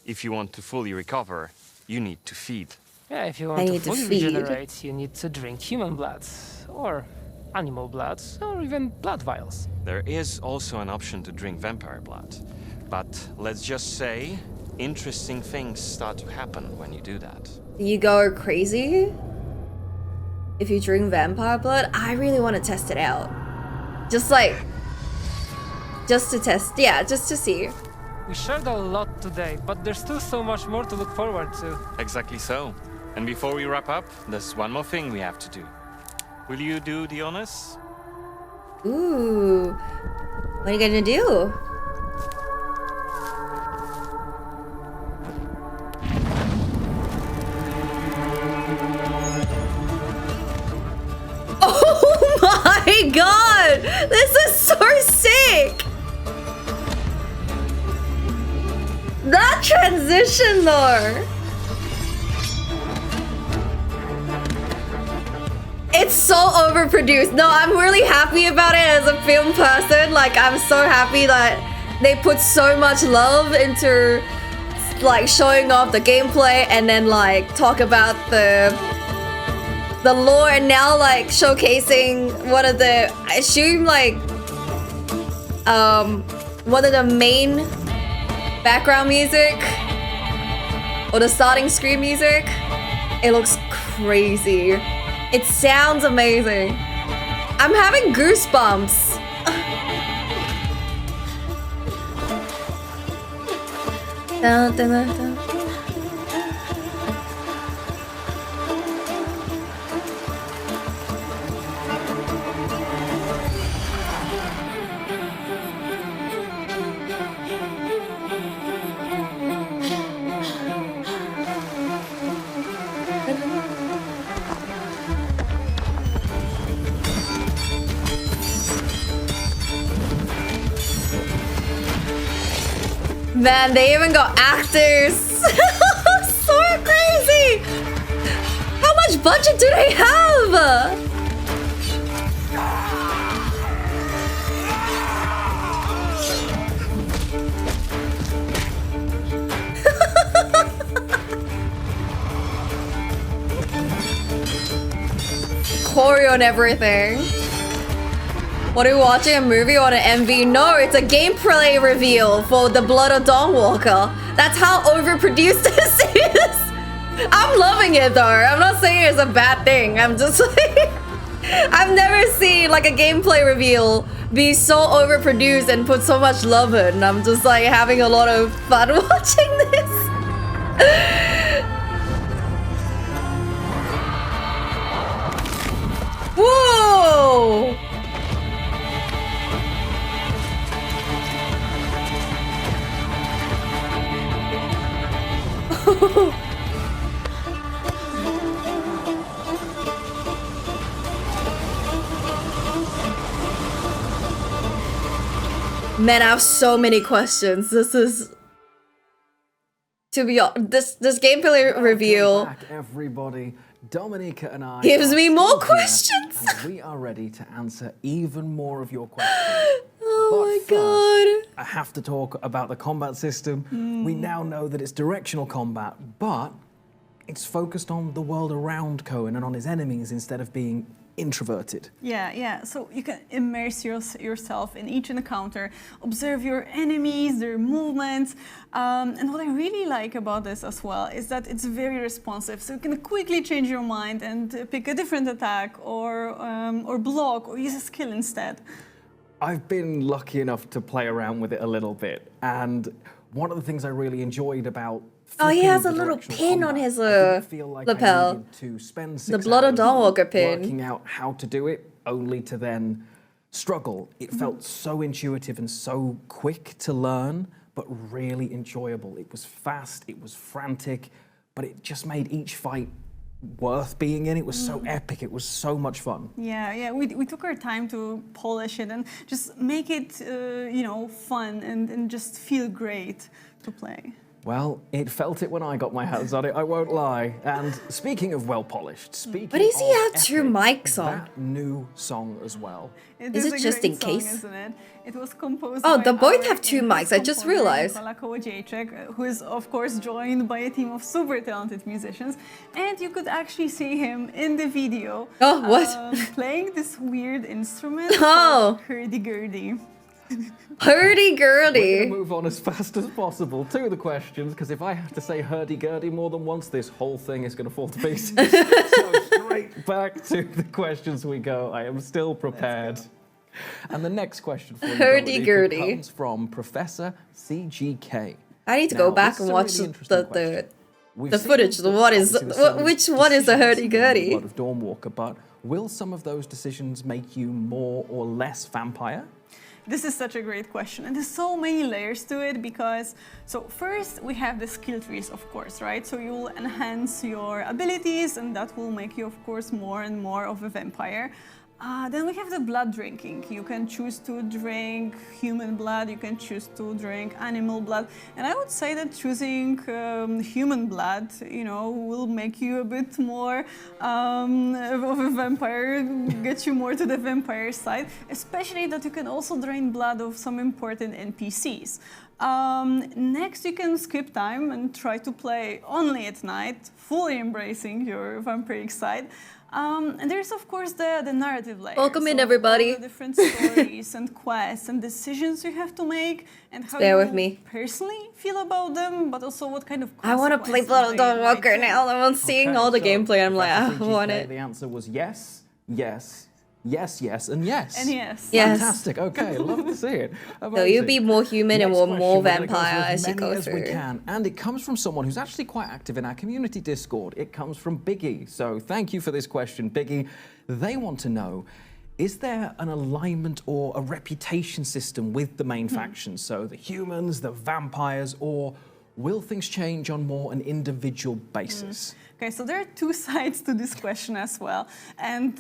if you want to fully recover, you need to feed. Yeah, if you I want to need to fully feed. regenerate, you need to drink human blood, or animal blood, or even blood vials. There is also an option to drink vampire blood. But let's just say, interesting things start to happen when you do that. You go crazy if you drink vampire blood. I really want to test it out. Just to test, yeah, just to see. We shared a lot today, but there's still so much more to look forward to. Exactly so. And before we wrap up, there's one more thing we have to do. Will you do the honors? Ooh, what are you gonna do? composition though. It's so overproduced. No, I'm really happy about it as a film person. Like, I'm so happy that they put so much love into like showing off the gameplay and then like talk about the lore, and now like showcasing one of the, I assume like one of the main background music or the starting screen music. It looks crazy. It sounds amazing. I'm having goosebumps. Dun, dun, dun, dun. Man, they even got actors. So crazy. How much budget do they have? Choreo and everything. What are we watching? A movie or an MV? No, it's a gameplay reveal for The Blood of Dawnwalker. That's how overproduced this is. I'm loving it though. I'm not saying it's a bad thing. I'm just like, I've never seen like a gameplay reveal be so overproduced and put so much love in. I'm just like having a lot of fun watching this. Whoa! Man, I have so many questions. This is, to be honest, this gameplay reveal back, everybody. Dominica and I gives me more still here, questions. and we are ready to answer even more of your questions. Oh my god. I have to talk about the combat system. We now know that it's directional combat, but it's focused on the world around Cohen and on his enemies instead of being introverted. Yeah. So you can immerse yourself in each encounter, observe your enemies, their movements. And what I really like about this as well is that it's very responsive. So you can quickly change your mind and pick a different attack or block or use a skill instead. I've been lucky enough to play around with it a little bit, and one of the things I really enjoyed about he has a little pin on his lapel. The Blood of Dawnwalker pin. Working out how to do it, only to then struggle. It felt so intuitive and so quick to learn, but really enjoyable. It was fast, it was frantic, but it just made each fight worth being in. It was so epic. It was so much fun. Yeah. We took our time to polish it and just make it, fun and just feel great to play. Well, it felt it when I got my hands on it, I won't lie. And speaking of well-polished, speaking But does he have epic, two mics on? that new song as well. Is it just in case? Isn't it? It was composed Oh, by they both our have two in-house mics, I just composer, realized. Projekt, who is of course joined by a team of super talented musicians, and you could actually see him in the video. Oh, what? Playing this weird instrument Oh. called hurdy-gurdy. Hurdy-gurdy. We're going to move on as fast as possible to the questions, because if I have to say hurdy-gurdy more than once, this whole thing is going to fall to pieces. So straight back to the questions we go. I am still prepared. And the next question for you, Hurdy-gurdy. Dominica, comes from Professor CGK. I need to Now, go back this and is a watch really interesting question. We've the seen footage. that What is obviously there's certain which one is the decisions in hurdy-gurdy? the Blood of Dawnwalker, but will some of those decisions make you more or less vampire? This is such a great question, and there's so many layers to it because, so first we have the skill trees, of course, right? So you will enhance your abilities, and that will make you, of course, more and more of a vampire. Then we have the blood drinking. You can choose to drink human blood, you can choose to drink animal blood. And I would say that choosing human blood, you know, will make you a bit more of a vampire, get you more to the vampire side, especially that you can also drain blood of some important NPCs. Next, you can skip time and try to play only at night, fully embracing your vampiric side. And there's of course the narrative layer. Welcome in, So everybody. all the different stories and quests and decisions you have to make, and how Bear you with me. personally feel about them, but also what kind of I want to play consequences Blood of they Dawnwalker might now. I'm seeing all the so gameplay. I'm like, Professor I want 3GK, it. The answer was yes, yes, yes, yes, and yes. And yes. Yes. Fantastic. Okay, love to see it. So you be more human and Next more question, we're gonna go vampire through as you many go as we through. can, and it comes from someone who's actually quite active in our community Discord. It comes from Biggie. So thank you for this question, Biggie. They want to know, is there an alignment or a reputation system with the main factions? So the humans, the vampires, or will things change on more an individual basis? Okay, so there are two sides to this question as well. And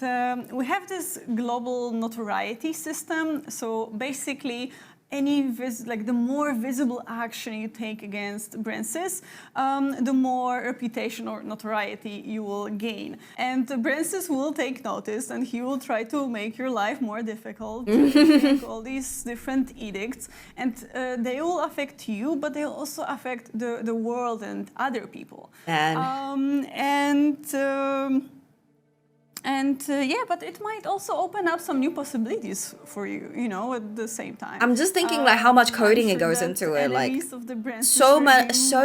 we have this global notoriety system. So basically, the more visible action you take against Brancis, the more reputation or notoriety you will gain. And Brancis will take notice, and he will try to make your life more difficult, make all these different edicts, and they will affect you, but they will also affect the world and other people. Yeah, but it might also open up some new possibilities for you, you know, at the same time. I'm just thinking like how much coding it goes into it, like so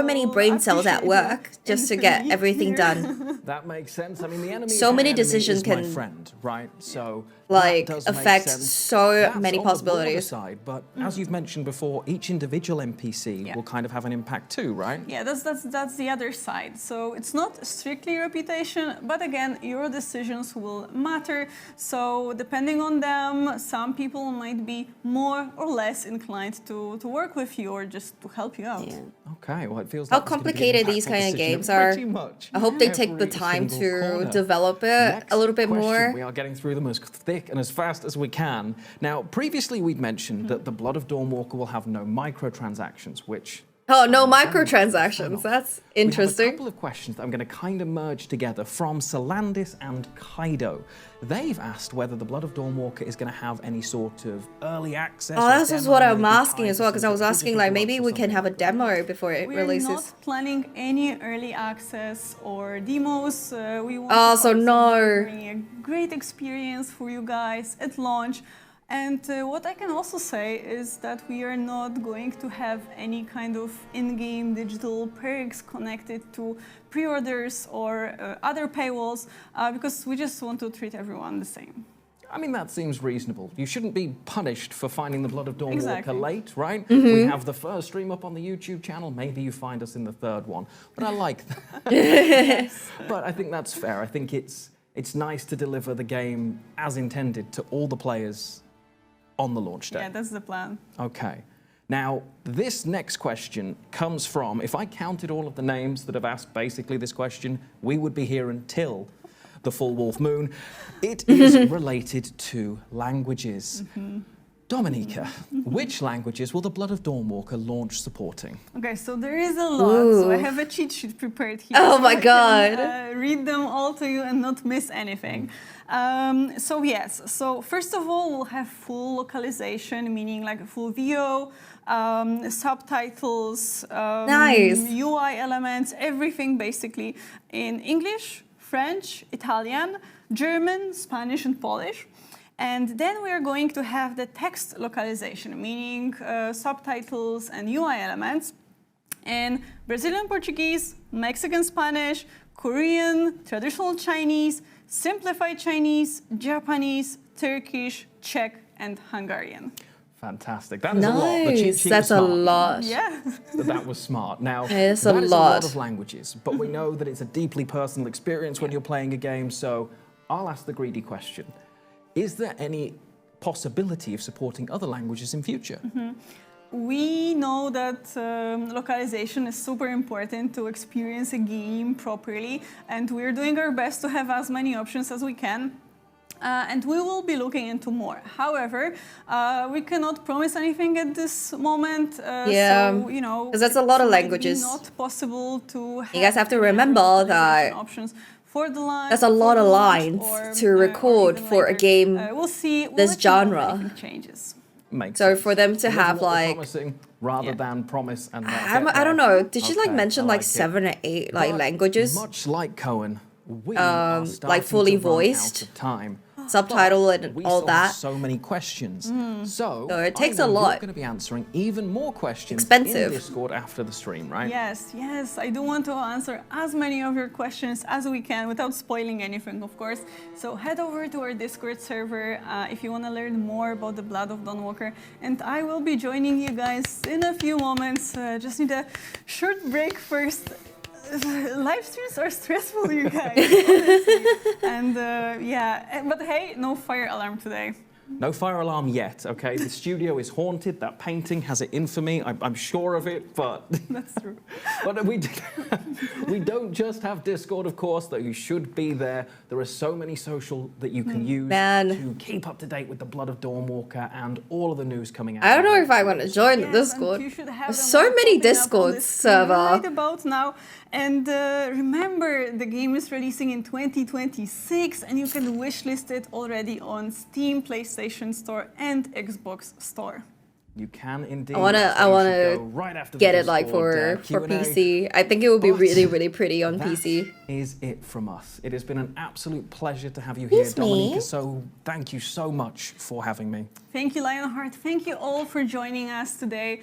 many brain cells at work just to get everything done. That makes sense. I mean, the enemy. So of many my enemy decisions is my can, friend, right? So like, that does make affect sense. so That's many on the broader possibilities. side, but as you've mentioned before, each individual NPC will kind of have an impact too, right? Yeah, that's the other side. So it's not strictly reputation, but again, your decisions will matter. So depending on them, some people might be more or less inclined to work with you or just to help you out. Okay, well, it feels How like it's gonna be an complicated these impactful kind of decision games at are. pretty much I hope they take the every time single to corner. develop it a little bit Question. more. We are getting through them as thick and as fast as we can. Now, previously we'd mentioned that the Blood of Dawnwalker will have no microtransactions, which... Oh, no microtransactions. That's interesting. We have a couple of questions that I'm going to kind of merge together from Solandis and Kaido. They've asked whether the Blood of Dawnwalker is going to have any sort of early access. Oh, or this is demo, what I'm maybe asking as well, because I was asking like maybe digital we can have a demo before it We're releases. not planning any early access or demos. We want Oh, to so focus on no. delivering a great experience for you guys at launch. And what I can also say is that we are not going to have any kind of in-game digital perks connected to pre-orders or other paywalls because we just want to treat everyone the same. I mean, that seems reasonable. You shouldn't be punished for finding the Blood of Dawnwalker Exactly. late, right? Mm-hmm. We have the first stream up on the YouTube channel. Maybe you find us in the third one. But I like that. But I think that's fair. I think it's nice to deliver the game as intended to all the players on the launch day. Yeah, that's the plan. Okay. Now, this next question comes from, if I counted all of the names that have asked basically this question, we would be here until the full Wolf Moon. It is related to languages. Dominica, which languages will the Blood of Dawnwalker launch supporting? Okay, so there is a lot. So I have a cheat sheet prepared here. Oh so my I can, God. read them all to you and not miss anything. So yes, so first of all, we'll have full localization, meaning like a full VO, subtitles, Nice. UI elements, everything basically in English, French, Italian, German, Spanish, and Polish. And then we are going to have the text localization, meaning subtitles and UI elements in Brazilian Portuguese, Mexican Spanish, Korean, traditional Chinese, simplified Chinese, Japanese, Turkish, Czech, and Hungarian. Fantastic. That is a lot. The cheat sheet That's was a smart. lot. Yeah. That was smart. Now, It's that a is a lot. lot of languages, but we know that it's a deeply personal experience when you're playing a game, so I'll ask the greedy question. Is there any possibility of supporting other languages in future? We know that localization is super important to experience a game properly, and we're doing our best to have as many options as we can. And we will be looking into more. However, we cannot promise anything at this moment. Yeah, so, you know, because that's a lot of languages. It's not possible to have You guys have to remember that options for the line, that's a lot of lines to record for a game we'll see. We'll this let you know if genre. anything changes. Makes So sense. for them to There's a have lot of like, promising rather than promise and not I get don't there. know. Did you like Okay, mention I like it. 7 or 8 like But languages? Much like Cohen, we are starting like fully to run voiced? out of time. Subtitle But and we all still that. have so many questions. So it takes I know a lot. You're going to be answering even more questions Expensive. in Discord after the stream, right? Yes, yes, I do want to answer as many of your questions as we can without spoiling anything, of course. So head over to our Discord server if you want to learn more about the Blood of Dawnwalker, and I will be joining you guys in a few moments. Just need a short break first. Live streams are stressful, you guys, honestly. And yeah, but hey, no fire alarm today. No fire alarm yet, okay? The studio is haunted. That painting has it in for me. I'm sure of it, but... That's true. But we don't just have Discord, of course, though you should be there. There are so many social that you can use to keep up to date with the Blood of Dawnwalker and all of the news coming out. I don't know if I want to join the Discord. There's so many Discord server. Right about now. And remember, the game is releasing in 2026, and you can wishlist it already on Steam, PlayStation Store, and Xbox Store. You can indeed. I wanna right after get the it like for Q&A. PC. I think it will be really pretty on PC. Is it from us. It has been an absolute pleasure to have you here, Dominica. So thank you so much for having me. Thank you, Lionheart. Thank you all for joining us today.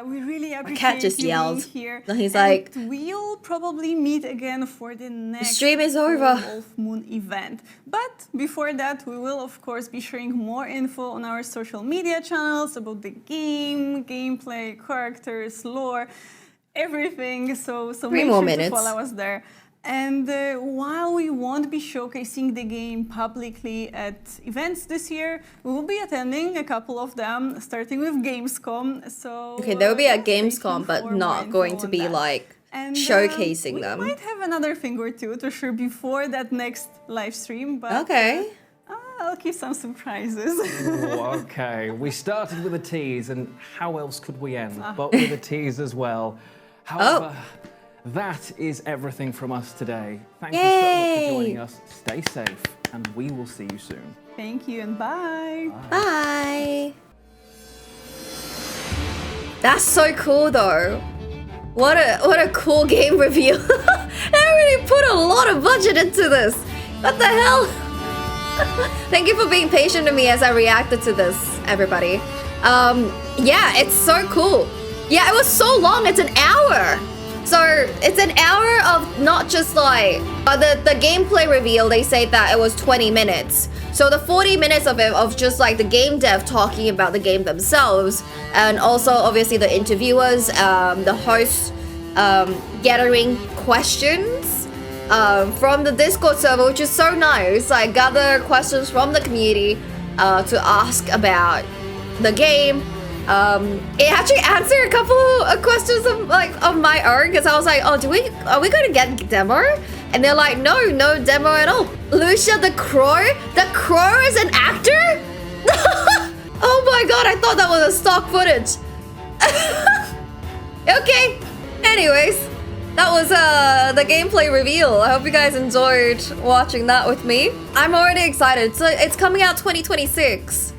We really appreciate cat just you yelled. being here. No, he's And like, we'll probably meet again for the next stream is over. Wolf Moon event. But before that, we will of course be sharing more info on our social media channels about the game, gameplay, characters, lore, everything. So make more sure minutes. to follow us there. And while we won't be showcasing the game publicly at events this year, we will be attending a couple of them, starting with Gamescom. So Okay, they'll be at stay Gamescom, tuned but for not more going info to on be that. like And, showcasing them. We might have another thing or two to share before that next live stream, but Okay. I'll keep some surprises. Oh, okay, we started with a tease, and how else could we end but with a tease as well? However, that is everything from us today. Thank you so much for joining us. Stay safe, and we will see you soon. Thank you, and bye. Bye. That's so cool though. What a cool game review. They really put a lot of budget into this. What the hell? Thank you for being patient with me as I reacted to this, everybody. Yeah, it's so cool. Yeah, it was so long, it's an hour. So it's an hour of not just like the gameplay reveal, they say that it was 20 minutes. So the 40 minutes of it of just like the game dev talking about the game themselves, and also obviously the interviewers, the hosts gathering questions from the Discord server, which is so nice. I gather questions from the community to ask about the game. It actually answered a couple of questions of my own, because I was like, oh, are we going to get demo? And they're like, no demo at all. Lucia the Crow? The Crow is an actor? Oh my god, I thought that was a stock footage. Okay, anyways, that was the gameplay reveal. I hope you guys enjoyed watching that with me. I'm already excited. So it's coming out 2026.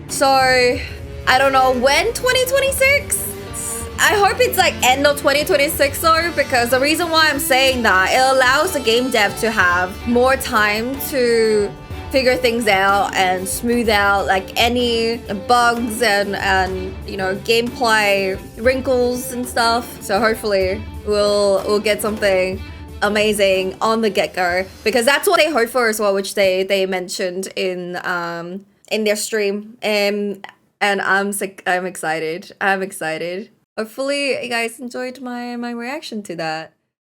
So I don't know when 2026. I hope it's like end of 2026 though, because the reason why I'm saying that, it allows the game dev to have more time to figure things out and smooth out like any bugs and you know, gameplay wrinkles and stuff. So hopefully we'll get something amazing on the get-go, because that's what they hope for as well, which they mentioned in their stream. And I'm excited. Hopefully you guys enjoyed my reaction to that.